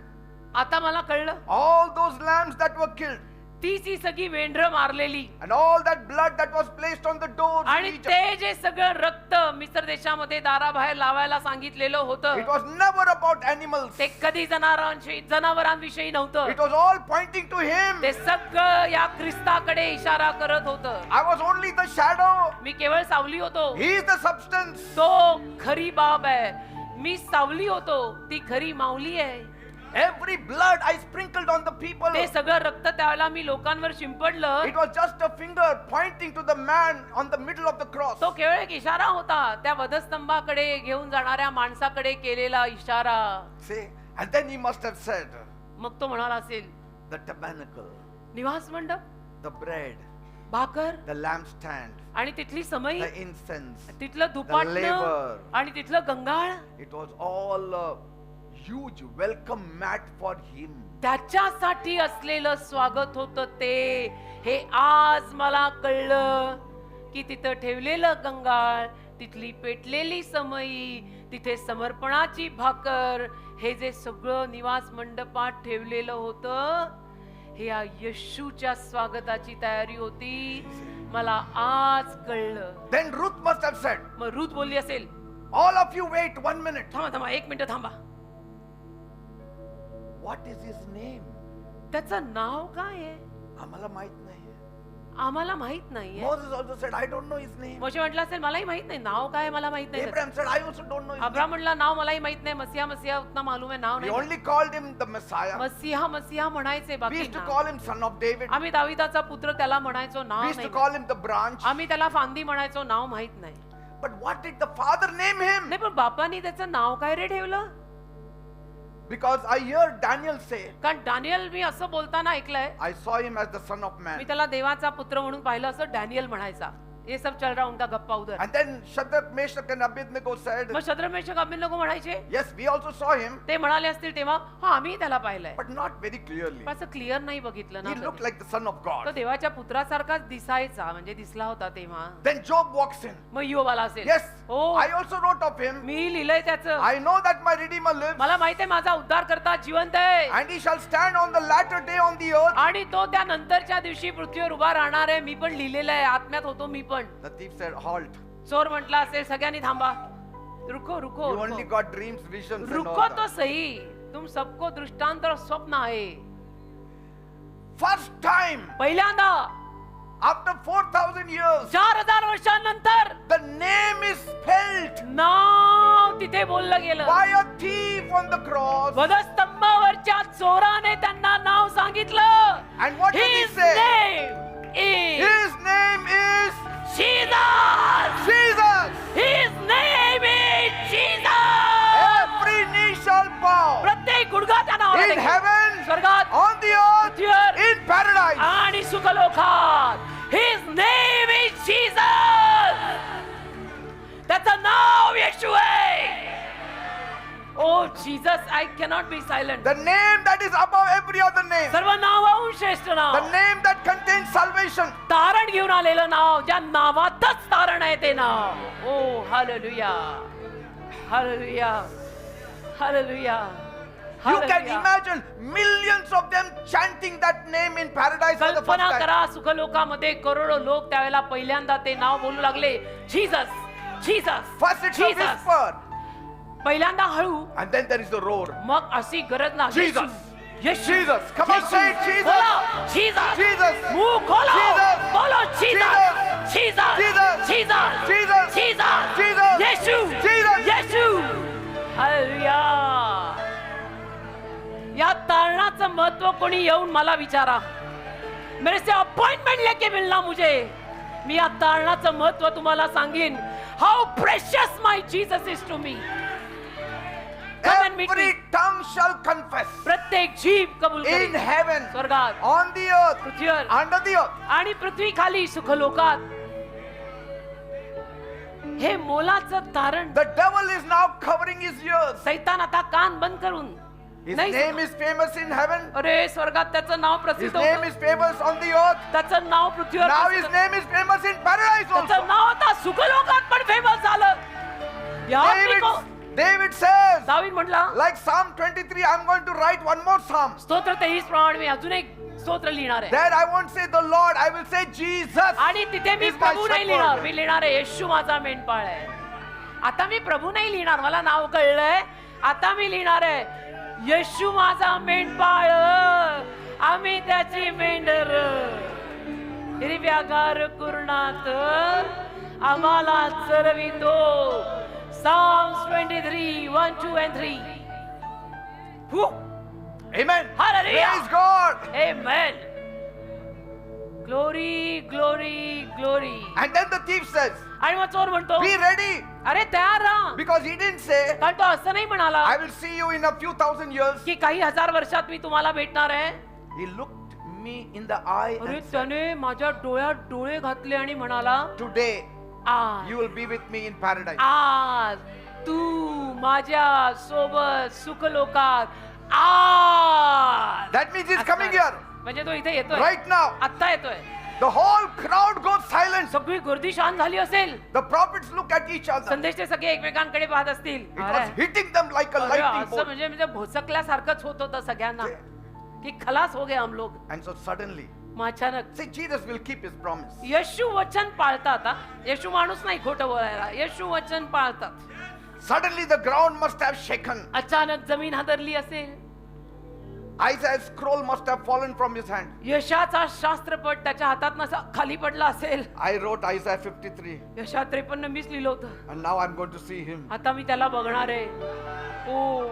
आता मला कळलं. All those lambs that were killed. तीच ही सगळी मेंढरं मारलेली. And all that blood that was placed on the doors in आणि Egypt. ते जे सगळं रक्त मिस्र देशामध्ये दाराबाहेर लावायला सांगितलेलं होतं, It was never about animals. ते कधी जनावरांविषयी नव्हतं. It was all pointing to him. ते सगळं या ख्रिस्ताकडे इशारा करत होतं. I was only the shadow. मी केवळ सावली होतो. He is the substance. तो खरी बाब आहे. मी सावली होतो, ती खरी माऊली आहे. Every blood I sprinkled on the people. ते सगळं रक्त त्यावेळेला मी लोकांवर शिंपडलं. It was just a finger pointing to the man on the middle of the cross. तो केवळ एक इशारा होता, त्या वधस्तंभाकडे घेऊन जाणाऱ्या माणसाकडे केलेला इशारा. See, and then he must have said, मग तो म्हणाला असेल, the tabernacle, निवास मंडप, the bread, भाकर, the lampstand, आणि तिथली समई, the incense, तिथलं धुपाटणं, laver. आणि तिथलं गंगाळ. it was all a huge welcome mat for him. त्याच्यासाठी असलेलं स्वागत होतं ते. हे आज मला कळलं की तिथं ठेवलेलं गंगाळ, तिथली पेटलेली समई, तिथे समर्पणाची भाकर, हे जे सगळं निवास मंडपात ठेवलेलं होतं, हे या येशूच्या स्वागताची तयारी होती. मला आज कळलं. Then Ruth must have said, मग रूथ बोलली असेल, all of you wait 1 minute. थांबा 1 मिनिट थांबा. What is his name? त्याचं नाव काय आहे? आम्हाला माहित नाही. आम्हाला माहित नाहीये. Moses also said, I don't know his name. मोशे म्हटलं असेल मलाही माहित नाही, नाव काय मला माहित नाही. Abraham said, I also don't know his name. Abraham म्हटला नाव मलाही माहित नाही. मसीहा मसीहा उतना मालूम है, नाव We नाही. only called him the Messiah. मसीहा मसीहा म्हणायचे, We बाकी used to now. call him son of David. आम्ही दाविदाचा पुत्र त्याला म्हणायचो, नाव We used to नाही. call him the branch. आम्ही त्याला फांदी म्हणायचो, नाव माहित नाही. But what did the father name him? नाही, पण बापानी त्याचं नाव काय रे ठेवलं? Because I hear Daniel say, कारण डॅनियल मी असं बोलताना ऐकलंय, I saw him as the son of me man. त्याला देवाचा पुत्र म्हणून पाहिलं, असं डॅनियल म्हणायचा. ये सब चल रहा उनका गप्पा उधर. And then Shadrach, Meshach and Abednego said, मग शद्रक मेशक अबेदnego म्हणायचे, yes, we also saw him, ते म्हणाले असतील तेव्हा, हा आम्ही त्याला पाहिलंय, but not very clearly. पण असं क्लिअर नाही बघितलं ना He looked कधी. like the son of तो God. देवाच्या पुत्रासारखाच दिसायचा, म्हणजे दिसला होता तेव्हा. Then Job walks in. मग योबाला असेल, Yes, हो I also wrote of him. मी लिहिलंय त्याचं. I know that my Redeemer lives, मला माहितीये माझा उद्धार करता जिवंत आहे, and he shall stand on the latter day on the earth. आणि तो त्या नंतरच्या दिवशी पृथ्वीवर उभा राहणार आहे. मी पण लिहिलेलं आहे, आत्म्यात होतो मी पण. The thief said, halt. चोर म्हटला असेल, सगळ्यांनी थांबा, रुको रुको You only रुको. got dreams, visions, and रुको all तो that. सही, तुम सबको दृष्टांत और स्वप्न आहे. First time, पहिल्यांदा after 4,000 years, 4000 वर्षांनंतर the name is spelled नाव तिथे बोललं गेलं. by a thief on the cross. वधस्तंभावरच्या चोराने त्यांना नाव सांगितलं. And what did he His say? name is His name is Jesus. Jesus. His name is Jesus. Every knee shall bow प्रत्येक गुडघा त्या नावाला in टेकेल. heaven, स्वर्गात, on the earth, पृथ्वीवर in paradise. आणि सुखलोकात. His name is Jesus. त्याचं नाव येशू आहे. Oh Jesus, I cannot be silent. The name that is above every other name. सर्व नावाहून श्रेष्ठ The now, name that contains salvation. तारण घेऊन आलेलं नाव, ज्या नावातच तारण आहे ते नाव. Oh hallelujah, hallelujah, hallelujah. You can imagine millions of them chanting that name in paradise for the first कल्पना time. करा, सुखलोकामध्ये करोडो लोक त्यावेळेला पहिल्यांदा ते नाव बोलू लागले, Jesus, Jesus, First it's a Jesus. whisper, पहिल्यांदा हळू, and then there is a roar. मग अशी गरज ना, Jesus. Yeshu, Jesus. Come on, Yeshu. say it, Jesus. बोला, जीसस. Jesus. मुंह खोलो, Jesus. बोलो Jesus, Jesus, Jesus. Jesus, Jesus. Jesus, Jesus. येशू, Jesus. येशू. हालेलुया. या तारणाचं महत्व कोणी येऊन मला विचारा. मेरे से अपॉइंटमेंट लेके मिलना मुझे. मी या तारणाचं महत्व तुम्हाला सांगेन. How precious my Jesus is to me. Come and meet Every me. tongue shall confess प्रत्येक जीव कबूल in करेल. heaven, स्वर्गात, on the earth, पृथ्वीवर under the earth. आणि पृथ्वी खाली सुखलोकात. हे मोलाचं तारण. The devil is now covering his ears. सैतान आता कान बंद करून His नाही name is famous in heaven. अरे स्वर्गात त्याचं नाव His प्रसिद्ध name होतं. is famous on the earth. त्याचं नाव पृथ्वीवर Now प्रसिद्ध his name is famous in paradise त्याचं also. नाव आता सुखलोकात पण फेमस झालं. या David says, दावीद म्हटला, like Psalm 23, I'm going to write one more Psalm. स्तोत्र 23 प्रमाणे मी अजून एक स्तोत्र लिहिणार आहे. There I won't say the Lord, I will say Jesus. आणि तिथे मी is my प्रभू नाही लिहिणार, shepherd. मी लिहिणार आहे येशू माझा मेंढपाळ आहे. आता मी प्रभू नाही लिहिणार, मला नाव कळलंय. आता मी लिहिणार आहे येशू माझा मेंढपाळ, आम्ही त्याची मेंढर, हिरव्यागार कुरणात आम्हाला चरवितो. Psalms 23, 1, 2 and 3. Whew. Amen. Hallelujah. Praise God. Amen. Glory, glory, glory. And then the thief says, आणि मग चोर म्हणतो, be ready. अरे तयार राहा. Because he didn't say, कारण तो असं नाही म्हणाला I will see you in a few thousand years. की काही हजार वर्षात मी तुम्हाला भेटणार आहे. He looked me in the eye अरे and said, त्याने माझ्या डोळ्यात डोळे घातले आणि म्हणाला, today आज you will be with me in paradise. आज तू माझ्या सोबत सुखलोकात आज. That means he's coming here म्हणजे तो इथे येतोय, right now. आत्ता येतोय. The whole crowd goes silent. सगळी गर्दी शांत झाली असेल. The prophets look at each other. संदेशचे सगळे एकमेकांकडे पाहत असतील. It अरे, was hitting them like a अरे, lightning असं bolt. म्हणजे भोसकल्यासारखंच होत होतं सगळ्यांना की खलास हो गए हम लोग. And so suddenly, मग अचानक see, Jesus will keep his promise. येशू वचन पाळतात. हा. येशू माणूस नाही खोटं बोलायला, येशू वचन पाळतात. Suddenly the ground must have shaken. अचानक जमीन हादरली असेल. Isaiah's scroll must have fallen from his hand. यशाचा शास्त्रपट त्याच्या हातात असा खाली पडला असेल. I wrote Isaiah 53, यशा 53 मीच लिहिलं होतं. and now I'm going to see him. आता मी त्याला बघणार आहे. ओ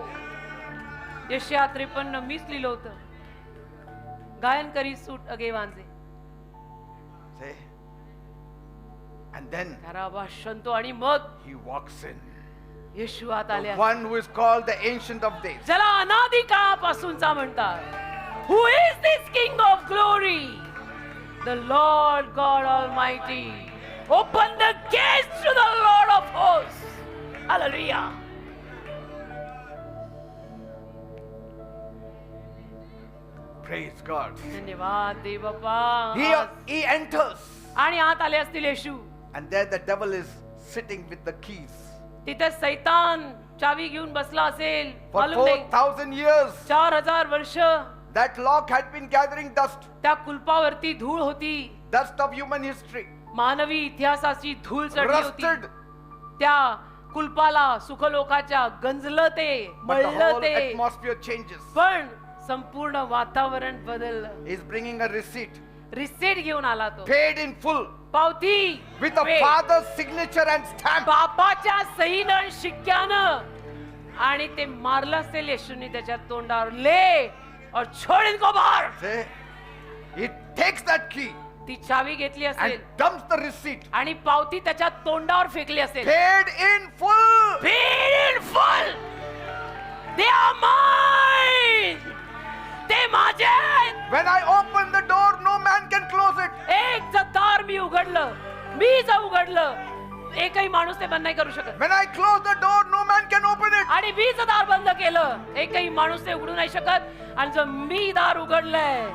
यशा 53 मीच लिहिलं होतं. गायन करी सूट अगे वांजे. See? And then शंतो आणि मग he walks in. येशू आत आले. The one who is called the Ancient of Days. ज्याला अनादी काळापासूनचा म्हणतात. Who is this King of glory? The Lord God Almighty. Open the gates to the Lord of hosts. Hallelujah. Praise God. धन्यवाद देव बाप्पा. He enters, आणि आत आले असतील येशू. and there the devil is sitting with the keys. तिथे सैतान चावी घेऊन बसला असेल. For मालूम नाही. 4,000 years, 4000 वर्ष that lock had been gathering dust, त्या कुलपावरती धूळ होती. dust of human history, मानवी इतिहासाची धूळ चढली होती. rusted, त्या कुलपाला सुखलोकाच्या गंजलं ते, but the मळलं whole ते. atmosphere changes. पण संपूर्ण वातावरण बदललं. He's bringing a receipt, reset घेऊन आला तो. paid in full, पावती with a pay. father's signature and stamp. बापाच्या सहीनं शिक्क्यानं. आणि ते मारलं असेल येशूने त्याच्या तोंडावर. ले और छोड़ इनको बाहर. See? He takes that key ती चावी घेतली असेल and dumps the receipt, आणि पावती त्याच्या तोंडावर फेकली असेल. paid in full. Paid in full. They are mine. ते माझे आहेत. When I open the door, no man can close it. एक जर दार मी उघडलं, मी जर उघडलं, एकही माणूस ते बंद नाही करू शकत. When I close the door, no man can open it. आणि मी जर दार बंद केलं, एकही माणूस ते उघडू नाही शकत. आणि जर मी दार उघडलंय,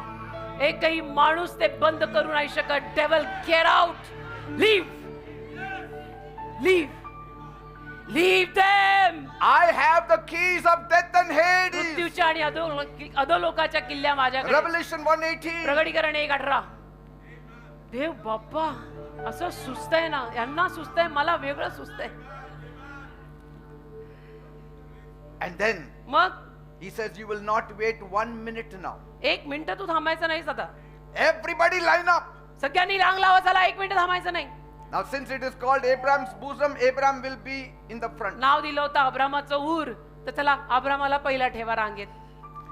एकही माणूस ते बंद करू नाही शकत. Devil get out. Leave. Leave. Leave them. I have the keys of death and Hades. मृत्यूच्या आणि अधोलोकाच्या किल्ल्या माझ्याकडे. Revelation 1:18. प्रगटीकरण 1:18. देव बाप्पा, असं सुचतंय ना. यांना सुचतंय, मला वेगळं सुचतंय. And then मग he says, you will not wait 1 minute now. 1 minute तू थांबायचं नाहीस आता. Everybody line up. सगळ्यांनी रांग लावा. चला 1 मिनिट थांबायचं नाही. Now since it is called Abraham's bosom, Abraham will be in the front. नाव दिलं होतं अब्रामाचं ऊर. तर चला अब्रामाला पहिला ठेवा रांगेत.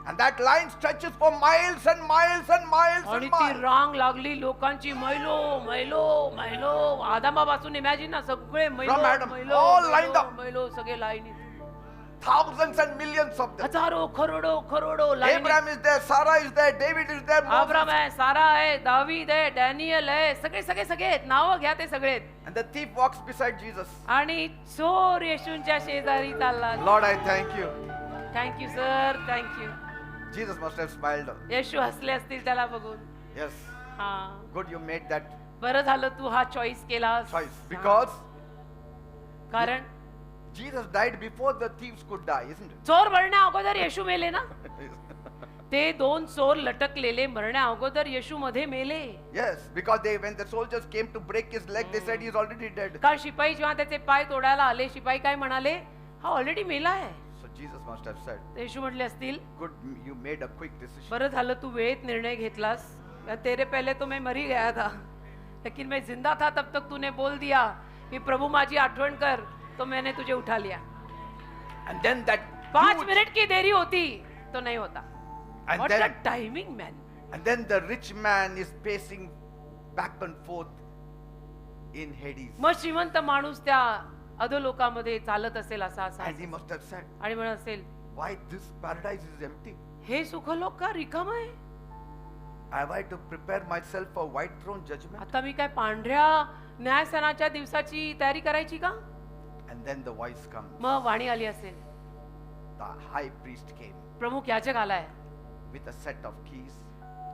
And that line stretches for miles and miles and miles आणि and ती miles. रांग लागली लोकांची. मैलो मैलो मैलो. आदामापासून इमॅजिन ना, सगळे मैलो From Adam, मैलो all lined मैलो, up. मैलो सगळे लाईनीत. Thousands and millions of them. हजारो करोडो करोडो लाईनीत. Abraham is there, Sarah is there, David is there, Abram Moses. आहे, सारा आहे, दावीद आहे, डॅनियल आहे. सगळे सगळे सगळे आहेत. नावं घ्या ते सगळे आहेत. And the thief walks beside Jesus. आणि चोर येशूंच्या शेजारी चालला. Lord, I thank you. Thank you sir, thank you. Jesus must have smiled. येशू हसले असतील त्याला बघून. Yes. हा, Good, you made that बरं झालं तू हा चॉईस केलास. choice. Because कारण Jesus died before the thieves could die, isn't it? चोर मरण्या अगोदर येशू मेले ना. ते 2 चोर लटकलेले मरण्या अगोदर येशू मध्ये मेले. Yes, because when the soldiers came to break his leg, they said he's already dead. कारण शिपाई जेव्हा त्याचे पाय तोडायला आले, शिपाई काय म्हणाले? हा ऑलरेडी मेला आहे. So Jesus must have said, येशू म्हटले असतील, good, you made a quick decision. बरं झालं तू वेळेत निर्णय घेतलास. तेरे पहले तो मैं मरी गया था, लेकिन मैं जिंदा था तब तक तूने बोल दिया कि प्रभु माझी आठवण कर, तो मैंने तुझे उठा लिया. And then that 5 huge- minute की देरी होती तो नहीं होता. And What a then, timing, man. and then the rich man is pacing back and forth in Hades. मग श्रीमंत माणूस त्या अधोलोकामध्ये चालत असेल असा असा And he must have said, आणि म्हणत असेल, why this paradise is empty? हे सुखलोक का रिकाम आहे? Have I to prepare myself for white throne judgment? आता मी काय पांढऱ्या न्यायसनाच्या दिवसाची तयारी करायची का? And then the voice comes. मग वाणी आली असेल, The high priest came प्रमुख याजक आलाय with a set of keys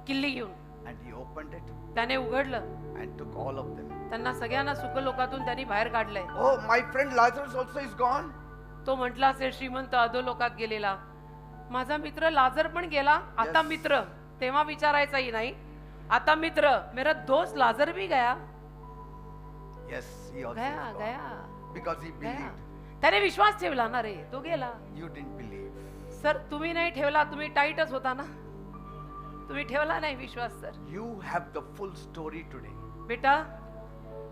किल्ली घेऊन. and he opened it त्याने उघडलं, and took all of them. त्यांना सगळ्यांना सुखलोकातून त्यांनी बाहेर काढलंय. Oh, my friend Lazarus also is gone. तो म्हटला असेल श्रीमंत अधोलोकात गेलेला, माझा मित्र लाजर पण गेला. आता Yes. मित्र तेव्हा विचारायचाही नाही, आता मित्र मेरा दोस्त लाजर भी गया. Yes, he also Gaya is gone. Gaya Because he Gaya. believed. त्याने विश्वास ठेवला ना रे, तो गेला. You didn't believe. सर तुम्ही नाही ठेवला, तुम्ही टाईटच होता ना, तुम्ही ठेवला नाही विश्वास sir. You have the full story today. बेटा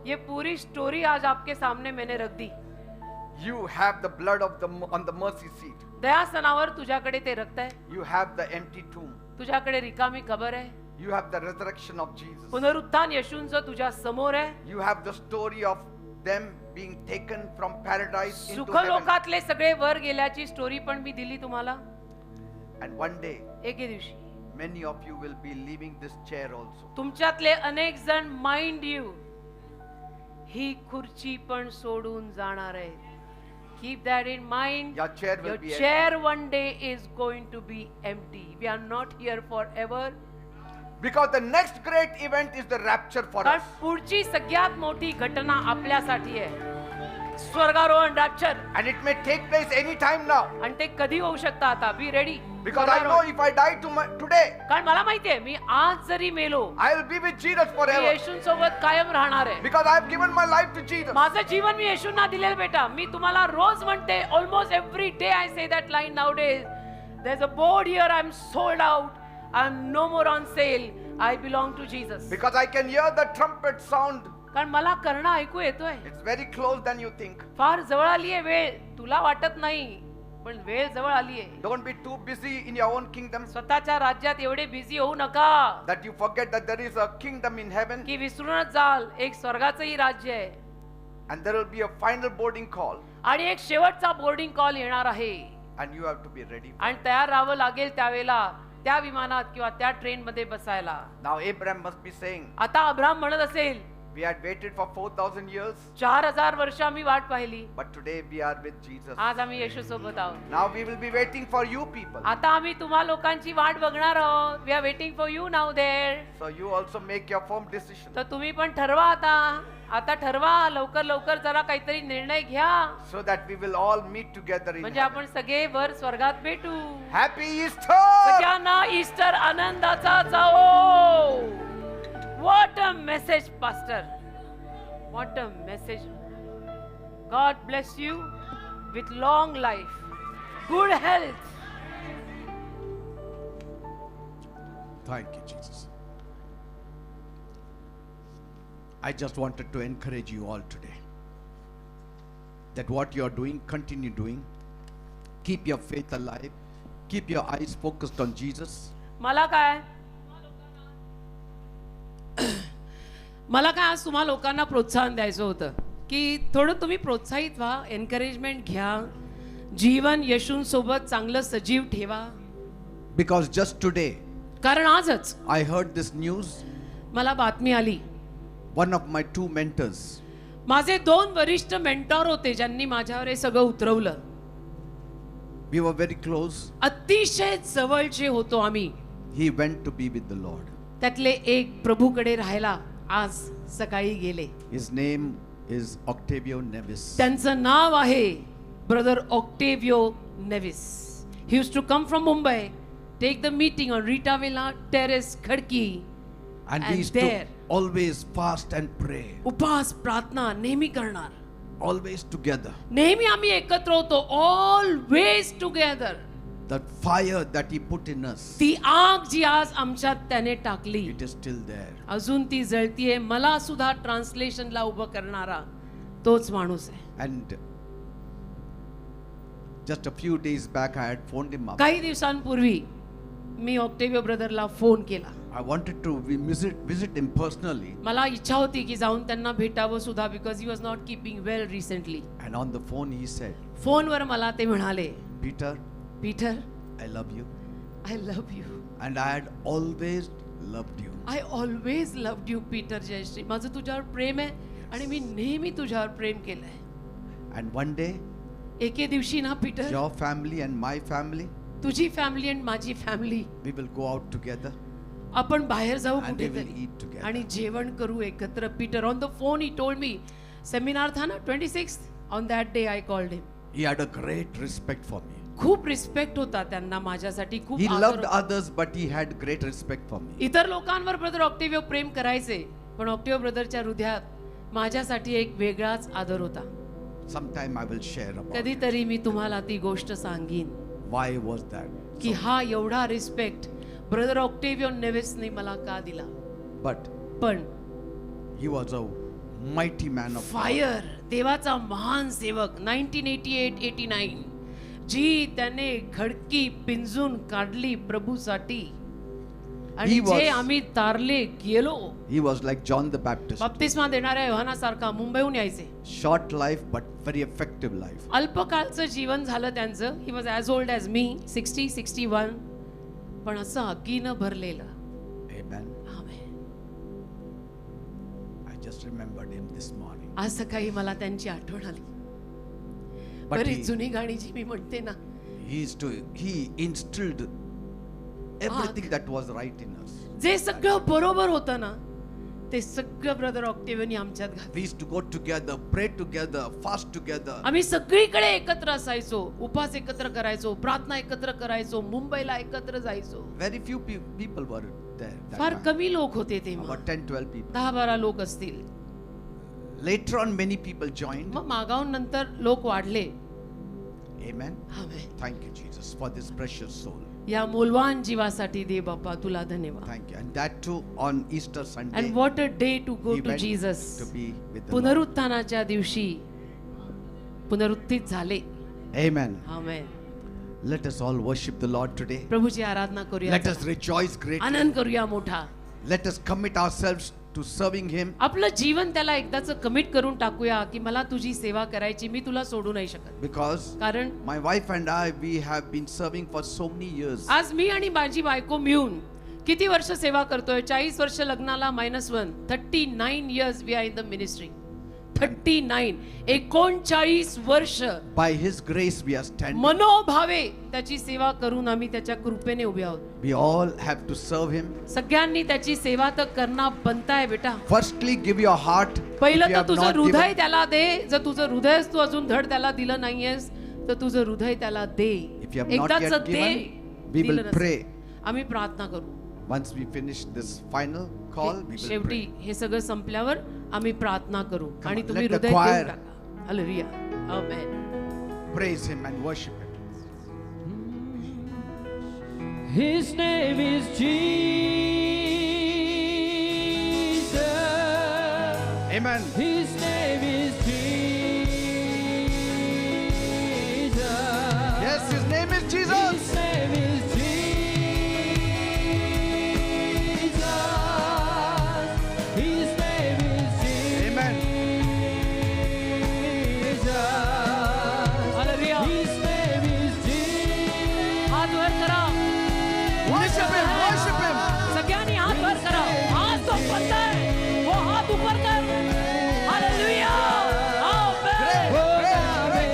ये पूरी स्टोरी आज आपके सामने मैंने रख दी. You have the blood of on the mercy seat. दयासनावर तुझ्याकडे ते रक्त आहे, You have the empty tomb. तुझ्याकडे रिकामी कबर आहे, You have the resurrection of Jesus. पुनरुत्थान येशूंचं तुझ्या समोर आहे. You have the story of them being taken from paradise into सुख heaven. लोकातले सगळे वर गेल्याची स्टोरी पण मी दिली तुम्हाला. And one day, एके दिवशी many of you will be leaving this chair also. तुमच्यातले अनेक जण माइंड यू ही खुर्ची पण सोडून जाणार आहे. Keep that in mind. Your chair will Your be chair one day is going to be empty. We are not here forever. because the next great event is the rapture for कारण us. पुढची सगळ्यात मोठी घटना आपल्यासाठी आहे, स्वर्गारोहण, rupture. And it may take place any time now. आणि ते कधी होऊ शकतं आता. Be ready. Because I know if I die today, कारण मला माहितीये मी आज जरी मेलो I will be with Jesus me forever. येशूंसोबत कायम राहणार आहे. Because I have given my life to Jesus. माझं जीवन मी येशूंना दिलेलं बेटा. मी तुम्हाला रोज म्हणते, almost every day I say that line nowadays. There is a board here, I am sold out, I am no more on sale, I belong to Jesus. Because I can hear the trumpet sound. कारण मला करणं ऐकू येतोय. It's very close than you think. फार जवळ आली आहे वेळ. तुला वाटत नाही पण वेळ जवळ आली आहे. Don't be too busy in your own kingdom स्वतःच्या राज्यात एवढे बिझी होऊ नका that you forget that there is a kingdom in heaven की विसरूनच जाल एक स्वर्गाचंही राज्य आहे. and there will be a final boarding call आणि एक शेवटचा बोर्डिंग कॉल येणार आहे. and you have to be ready. आणि तयार राहावं लागेल त्यावेळेला त्या विमानात किंवा त्या ट्रेन मध्ये बसायला. Now Abraham must be saying, आता अब्राम म्हणत असेल, we had waited for 4,000 years, 4000 वर्ष आम्ही वाट पाहिली, but today we are with Jesus. आज आम्ही येशू सोबत आहोत. Now we will be waiting for you people. आता आम्ही तुम्हा लोकांची वाट बघणार आहोत. We are waiting for you now there. So you also make your firm decision तर तुम्ही पण ठरवा आता ठरवा लवकर लवकर जरा काहीतरी निर्णय घ्या so that we will all meet together in म्हणजे heaven. आपण सगळे वर स्वर्गात भेटू. Happy Easter! सगळ्यांना ईस्टर आनंदाचा जाओ. What a message, Pastor. What a message. God bless you with long life, good health. Thank you, Jesus. I just wanted to encourage you all today that what you are doing, continue doing. Keep your faith alive. Keep your eyes focused on Jesus. मला काय आज तुम्हा लोकांना प्रोत्साहन द्यायचं होतं की थोडं तुम्ही प्रोत्साहित व्हा, एनकरेजमेंट घ्या, जीवन येशूंसोबत चांगलं सजीव ठेवा. Because just today, कारण आजच I heard this news. मला बातमी आली. One of my two mentors, माझे 2 वरिष्ठ मेंटॉर होते ज्यांनी माझ्यावर हे सगळं उतरवलं. we were very close. अतिशय जवळचे होतो आम्ही. He went to be with the Lord. त्यातले एक प्रभूकडे राहायला आज सकाळी गेले. His name is Octavio Nevis. त्यांचं नाव आहे brother Octavio नेविस. He used to come from Mumbai, take the meeting on Rita Villa Terrace, Khadki. And we And used there, to always fast and pray. उपवास प्रार्थना नेहमी करणार. Always together. नेहमी आम्ही एकत्र होतो. Always together. That fire that he put in us, ती आग जी आज आमच्यात त्याने टाकली it is still there. अजून ती जळतीये. मला सुद्धा ट्रान्सलेशनला उभं करणारा तोच माणूस आहे. And just a few days back I had phoned him up. काही दिवसांपूर्वी मी ऑक्टेवियो ब्रदरला फोन केला. I wanted to visit him personally. मला इच्छा होती की जाऊन त्यांना भेटावं सुद्धा, because he was not keeping well recently. And on the phone he said, फोनवर मला ते म्हणाले, Peter, Peter I love you. I love you. And I had always loved you. I always loved you Peter Jayashree. माझं तुझ्यावर प्रेम आहे आणि मी नेहमी तुझ्यावर प्रेम केलंय. And one day, एके दिवशी ना Peter, your family and my family, तुझी फॅमिली आणि माझी family we will go out together आपण बाहेर जाऊ and we will कुठेतरी eat together. आणि जेवण करू एकत्र. Peter on the phone he told me, seminar था ना 26 on that day I called him. He had a great respect for me. खूप रिस्पेक्ट होता त्यांना माझ्यासाठी. खूप He आदर loved होता. others, but he had great respect for me. इतर लोकांवर ब्रदर ऑक्टेवियो प्रेम करायचे, पण ऑक्टेवियो ब्रदरच्या हृदयात माझ्यासाठी एक वेगळाच आदर होता. Sometime I will share about it. कधीतरी मी तुम्हाला ती गोष्ट सांगीन. Why was that? की हा एवढा रिस्पेक्ट ब्रदर ऑक्टेवियो नेव्हेसने मला का दिला. But पण he was a mighty man of God. Fire, देवाचा महान सेवक 1988-89 जी त्याने खडकी पिंजून काढली प्रभूसाठी आणि He was- जे आम्ही तारले गेलो. He was like John the Baptist. बाप्तिस्मा देणाऱ्या योहानासारखा मुंबईहून यायचे. Short life but very effective life. अल्पकाळचं जीवन झालं त्यांचं. He was as old as मी 60-61 पण असं अग्गीनं भरलेलं. Amen. Amen. I just remembered him this morning. आज सकाळी मला त्यांची आठवण आली. But बरीच जुनी गाणी जी मी म्हणते ना, he instilled everything that was right in us. जे सगळं बरोबर होतं ना ते सगळं ब्रदर ऑक्टेवियोनी आमच्यात घातलं. We used to go together, pray together, fast together. आम्ही सगळीकडे एकत्र असायचो, उपास एकत्र करायचो, प्रार्थना एकत्र करायचो, मुंबईला एकत्र जायचो. Very few people were there. that फार time. कमी लोक होते तेव्हा, About 10-12 people. 10-12 लोक असतील. Later on, many people joined. मग मागाहून नंतर लोक वाढले. Amen. Amen. Thank you, Jesus, for this precious soul. या मूलवान जीवासाठी दे बाप्पा तुला धन्यवाद. Thank you. And that too on Easter Sunday. And what a day to go he to went Jesus. to be with the Lord. पुनरुत्थानाच्या दिवशी पुनरुत्थित झाले. Amen. Amen. Let us all worship the Lord today. प्रभूची आराधना करूया. Let us rejoice greatly. आनंद करूया मोठा. Let us commit ourselves to serving Him. आपलं जीवन त्याला एकदाच कमिट करून टाकूया की मला तुझी सेवा करायची, मी तुला सोडू नाही शकत. Because कारण my wife and I, we have been serving for so many years. आज मी आणि माझी बायको मिळून किती वर्ष सेवा करतोय? 40 वर्ष लग्नाला -1. 39 years we are in the ministry. 39 वर्ष By His grace, we are standing. मनोभावे त्याची सेवा करून आम्ही त्याच्या कृपेने उभे आहोत. We all have to serve Him. सगळ्यांनी त्याची सेवा तर करणं बनताय बेटा. Firstly, give your heart. पहिलं If you तर have तुझं not हृदय given- त्याला दे. जर तुझं हृदयच तू अजून धड त्याला दिलं नाहीयेस तर तुझं हृदय त्याला दे. If you have not एकदाच yet they. given, we will दिलं नसेल. pray. आम्ही प्रार्थना करू. Once we finish this final call, we will शेवटी pray. हे सगळं संपल्यावर आम्ही प्रार्थना करू Come आणि on, तुम्ही let the हृदय choir- देऊन टाका. Hallelujah. Amen. Praise Him and worship Him. His name is Jesus. Amen. His name is Jesus. Yes, His name is His Jesus. name is Jesus. His name is Amen. Jesus. Hallelujah. His name is Jesus. हात वर करा. Worship Him. Worship Him. सगळ्यांनी हात वर करा. हात तो बनताय वो हात ऊपर कर. Hallelujah. Amen. Great, great, great.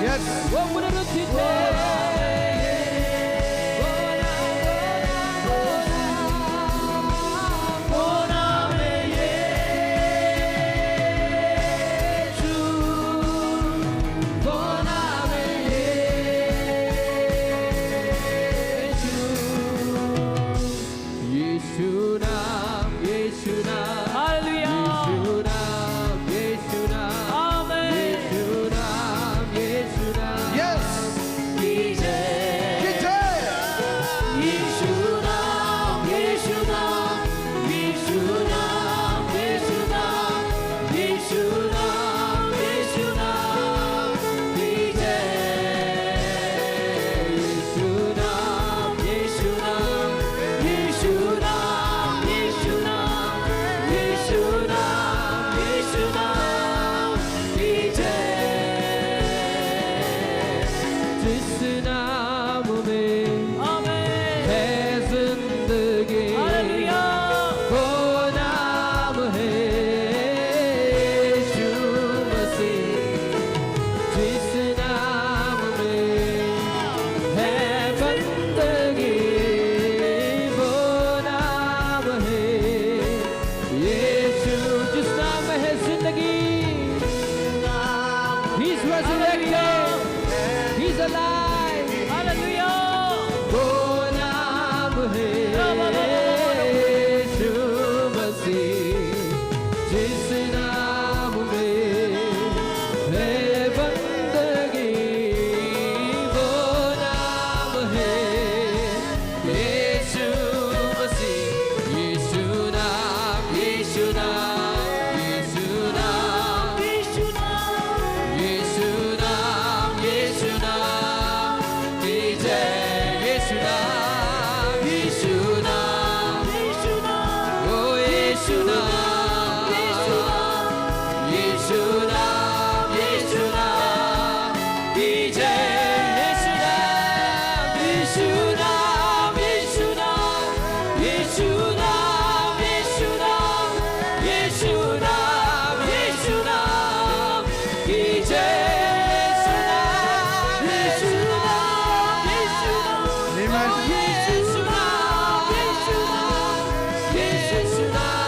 Yes. Hallelujah. Amen. Yes. कीजे. Jesus. जिस नाम में आमेन. है जिंदगी हालेलुया. वो नाम है यीशु मसीह जिस नाम में है He's resurrected. He's alive. Hallelujah. वो नाम है यीशु मसीह, जिस नाम में है बंदगी। वो नाम है यीशु मसीह, यीशु नाम, यीशु नाम, यीशु नाम, यीशु नाम, यीशु नाम, यीशु नाम की जय। यीशु नाम, यीशु नाम, यीशु नाम, ओ यीशु नाम, यीशु नाम, यीशु नाम, यीशु नाम की जय। यीशु नाम, यीशु नाम, यीशु नाम, यीशु नाम, यीशु नाम, यीशु नाम, यीशु नाम की जय। यीशु नाम, यीशु नाम, यीशु नाम, Amen. यीशु नाम, यीशु नाम, यीशु नाम, यीशु नाम,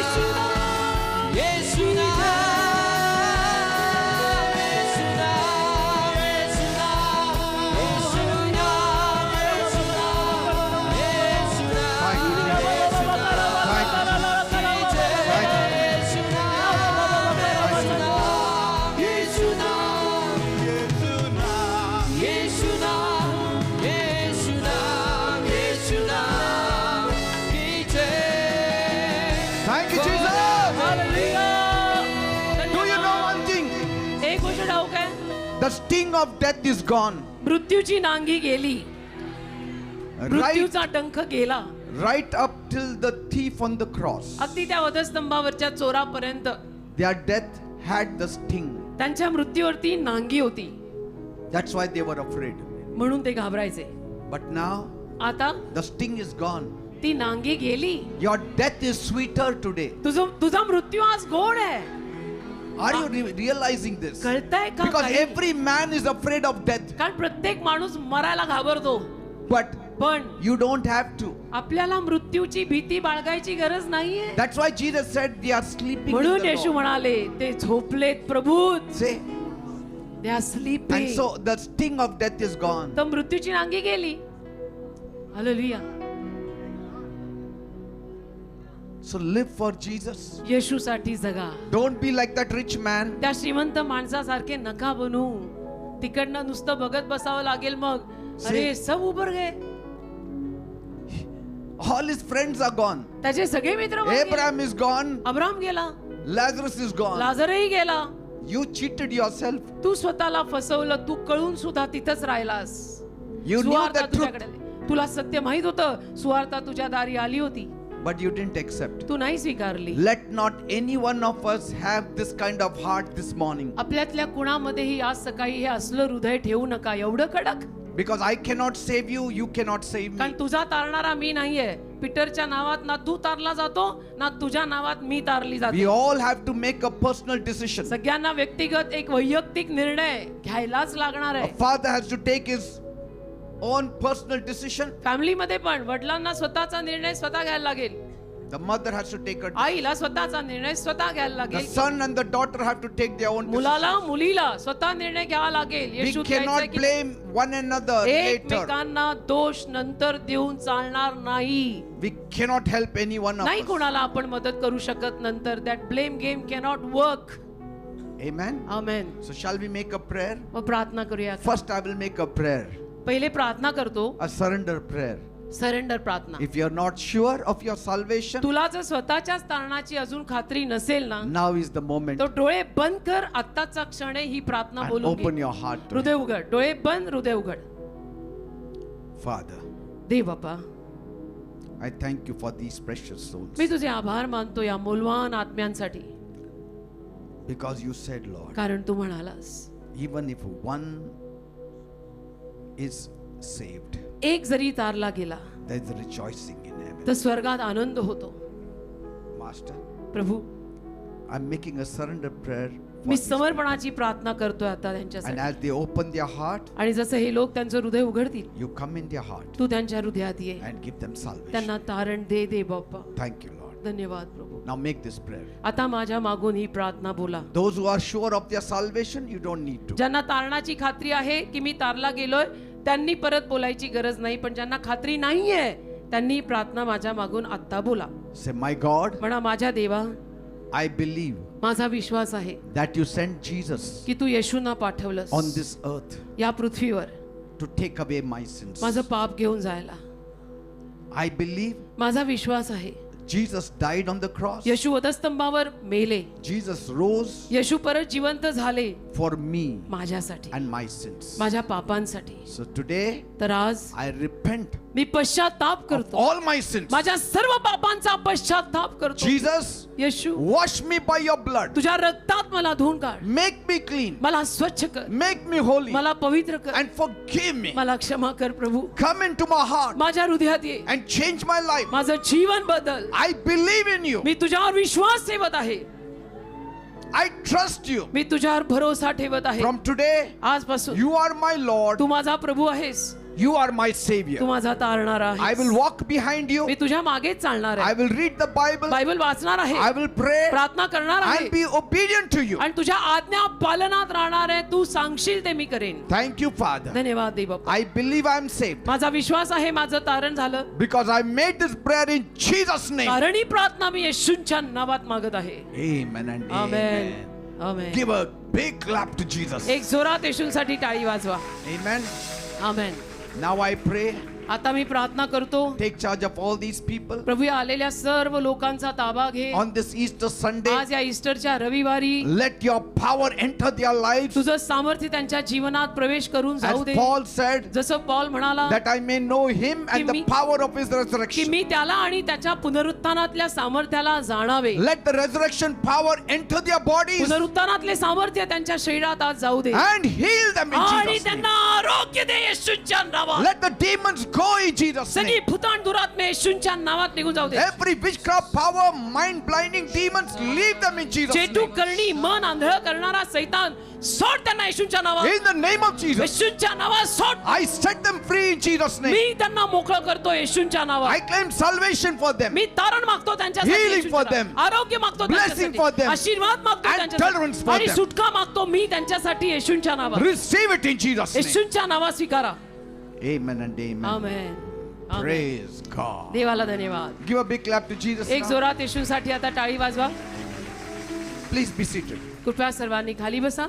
यीशु नाम, यीशु नाम, यीशु नाम, यीशु नाम, यीशु नाम, यीशु नाम, Thank you, Jesus. यीशु नाम, Thank you, Jesus. Thank you. यीशु नाम, यीशु नाम, यीशु नाम, यीशु नाम, यीशु नाम की जय। Thank you, Jesus. Hallelujah. Do you know one thing? एक गोष्ट ठाऊक आहे, The sting of death is gone. मृत्यूची नांगी गेली, Right, मृत्यूचा डंख गेला. right up till the thief on the cross. अगदी त्या वधस्तंभावरच्या चोरापर्यंत Their death had the sting. त्यांच्या मृत्यूवरती नांगी होती, That's why they were afraid. म्हणून ते घाबरायचे. But now आता the sting is gone. ती नांगी गेली. Your death is sweeter today. तुझा मृत्यू आज गोड आहे. Are you realizing this? कळतंय का Because काही? every man is afraid of death. कारण प्रत्येक माणूस मरायला घाबरतो, But पण you don't have to. आपल्याला मृत्यूची भीती बाळगायची गरज नाहीये. That's why Jesus said they are sleeping in म्हणून the येशू Lord. म्हणाले ते झोपलेत प्रभूत. Say, They are sleeping. and so the sting of death is gone. तर मृत्यूची नांगी गेली. Hallelujah. So live for Jesus. येशूसाठी जगा. Don't be like that rich man. त्या श्रीमंत माणसासारखे नका बनू. तिकडनं नुसतं बघत बसावं लागेल मग. अरे सब उभर गए. All his friends are gone. त्याचे सगळे मित्र वर गेले. Abraham is gone. अब्राम गेला, Lazarus is gone. लाजरही गेला. You cheated yourself. तू स्वतःला फसवलं. तू कळून सुद्धा तिथंच राहिलास. You knew सुवार्ता the truth, तुझ्याकडे. तुला सत्य माहित होतं. सुवार्ता तुझ्या दारी आली होती, but you didn't accept. तू नाही स्वीकारली. Let not any one of us have this kind of heart this morning. आपल्यातल्या कुणामध्येही आज सकाळी हे असलं हृदय ठेवू नका. एवढं कडक. Because I cannot save you, you cannot save me. कारण तुझा तारणारा मी नाहीये. पीटरच्या नावात ना तू तारला जातो ना तुझ्या नावात मी तारली We जाते. all have to make a personal decision. सगळ्यांना व्यक्तिगत एक वैयक्तिक निर्णय घ्यायलाच लागणार A आहे. father has to take his own personal decision. फॅमिलीमध्ये पण वडिलांना स्वतःचा निर्णय स्वतः घ्यायला लागेल. The mother has to take a आईला स्वतःचा निर्णय स्वतः घ्यायला The लागेल. son and the daughter have to take their own decision. मुलाला मुलीला स्वतः निर्णय घ्यावा लागेल. We येशू म्हणायचंय cannot की blame one another later. एकमेकांना दोष नंतर देऊन चालणार नाही. We cannot help any one of नाही us. कोणाला आपण मदत करू शकत नंतर. That blame game cannot work. Amen. Amen. So shall we make a prayer? मग प्रार्थना करूया. First I will make a prayer. पहिले प्रार्थना करतो. A surrender prayer. सरेंडर प्रार्थना. If you are not sure of your salvation, तुला जर स्वतःच्याच तारणाची अजून खात्री नसेल ना, now is the moment. तर डोळे बंद कर. आत्ताचा क्षण आहे. ही प्रार्थना And बोलून open घे. your heart to हृदय Him. उघड. डोळे बंद, हृदय उघड. Father, दे बापा, I thank you for these precious souls. मी तुझे आभार मानतो या मूल्यवान आत्म्यांसाठी. Because you said, Lord, कारण तू म्हणालास even if one is saved, एक जरी तारला गेला there is rejoicing in heaven. तर स्वर्गात आनंद होतो. Master, Prabhu, I'm making a surrender prayer for me these समर्पणाची प्रार्थना करतोय आता people. And त्यांच्यासाठी. as they open their heart, आणि जसं हे लोक त्यांचं हृदय उघडतील, you come in their heart तू त्यांच्या हृदयात ये. and give them salvation. त्यांना तारण दे बाप्पा. Thank you, Lord. धन्यवाद प्रभू. Now make this prayer. आता माझ्या मागून ही प्रार्थना बोला. Those who are sure of their salvation, you don't need to. ज्यांना तारणाची खात्री आहे की मी तारला गेलोय, त्यांनी परत बोलायची गरज नाही. पण ज्यांना खात्री नाहीये त्यांनी प्रार्थना माझ्या मागून आता बोला. Say, my God, म्हणा, माझ्या देवा, I believe माझा विश्वास आहे that you sent Jesus की तू येशूंना पाठवलंस on this earth या पृथ्वीवर to take away my sins. माझं पाप घेऊन जायला. I believe माझा विश्वास आहे Jesus died on the cross. येशू वधस्तंभावर मेले, Jesus rose येशू परत जिवंत झाले for me माझ्यासाठी, and my sins. माझ्या पापांसाठी. So today तर आज I repent मी पश्चाताप of करतो, all my sins. माझ्या सर्व पापांचा पश्चाताप करतो. Jesus, Yeshu, wash me by your blood. तुझ्या रक्तात मला धुवून काढ, Make me clean. मला स्वच्छ कर, Make me holy. मला पवित्र कर, And forgive me. मला क्षमा कर प्रभू. Come into my heart माझ्या हृदयात ये, and change my life. माझं जीवन बदल. I believe in you. मी तुझ्यावर विश्वास ठेवत आहे, I trust you. मी तुझ्यावर भरोसा ठेवत आहे. From today, आजपासून you are my Lord. तू माझा प्रभू आहेस, You are my Tu Savior. माझा तारणारा I will आहेस. walk behind you. मी तुझ्या मागेच चालणार I आहे, will read the Bible. Bible वाचणार आहे, I will pray. प्रार्थना करणार आहे I'll be obedient to you. आणि तुझ्या आज्ञा पालनात राहणार आहे. तू सांगशील ते मी करेन. Thank you, Father. धन्यवाद देव बाप्पा. I believe I am saved माझा विश्वास आहे माझं तारण झालं, because I made this prayer in Jesus' name. कारण ही प्रार्थना मी येशूंच्या नावात मागत आहे. Amen and amen, amen. Amen. Give a big clap to Jesus. एक जोरात येशूंसाठी टाळी वाजवा. Amen. Amen. Now I pray, आता मी प्रार्थना करतो, take charge of all these people प्रभू या आलेल्या सर्व लोकांचा ताबा घे. on this Easter Sunday. आज या ईस्टरच्या रविवारी Let your power enter their lives. तुझं सामर्थ्य त्यांच्या जीवनात प्रवेश करून जाऊ As दे. Paul said, जसं पॉल म्हणाला that I may know him and the me- power of his की resurrection. मी त्याला आणि त्याच्या पुनरुत्थानातल्या सामर्थ्याला जाणावे. Let the resurrection power enter their bodies पुनरुत्थानातले सामर्थ्य त्यांच्या शरीरात आज जाऊ दे and heal them in आणि Jesus' name. त्यांना आरोग्य दे येशूच्या नावात. Let the demons go in Jesus' सगळी name. भूतान दुरात्मे येशूच्या नावात निघून जाऊ दे. Every witchcraft power, mind blinding demons, leave them in Jesus' चेटू name. करणी मन आंधळ करणारा सैतान सोड त्यांना येशूच्या नावात. In the name of Jesus, येशूच्या नावात सोड. I set them free in Jesus' name. मी त्यांना मोकळं करतो येशूच्या I नावात. claim salvation for them. मी तारण मागतो त्यांच्यासाठी Healing येशूच्या for them. नावात. आरोग्य मागतो Blessing for त्यांच्यासाठी. them. आशीर्वाद मागतो And त्यांच्यासाठी deliverance for आणि them. सुटका मागतो मी त्यांच्यासाठी येशूच्या नावात. Receive it in Jesus' name. येशूच्या नावात स्वीकारा. Amen and amen. Amen. Amen. Praise God. देवाला धन्यवाद. Give a big clap to Jesus. एक now. जोरात येशूसाठी आता टाळी वाजवा. Please be seated. कृपया सर्वांनी खाली बसा.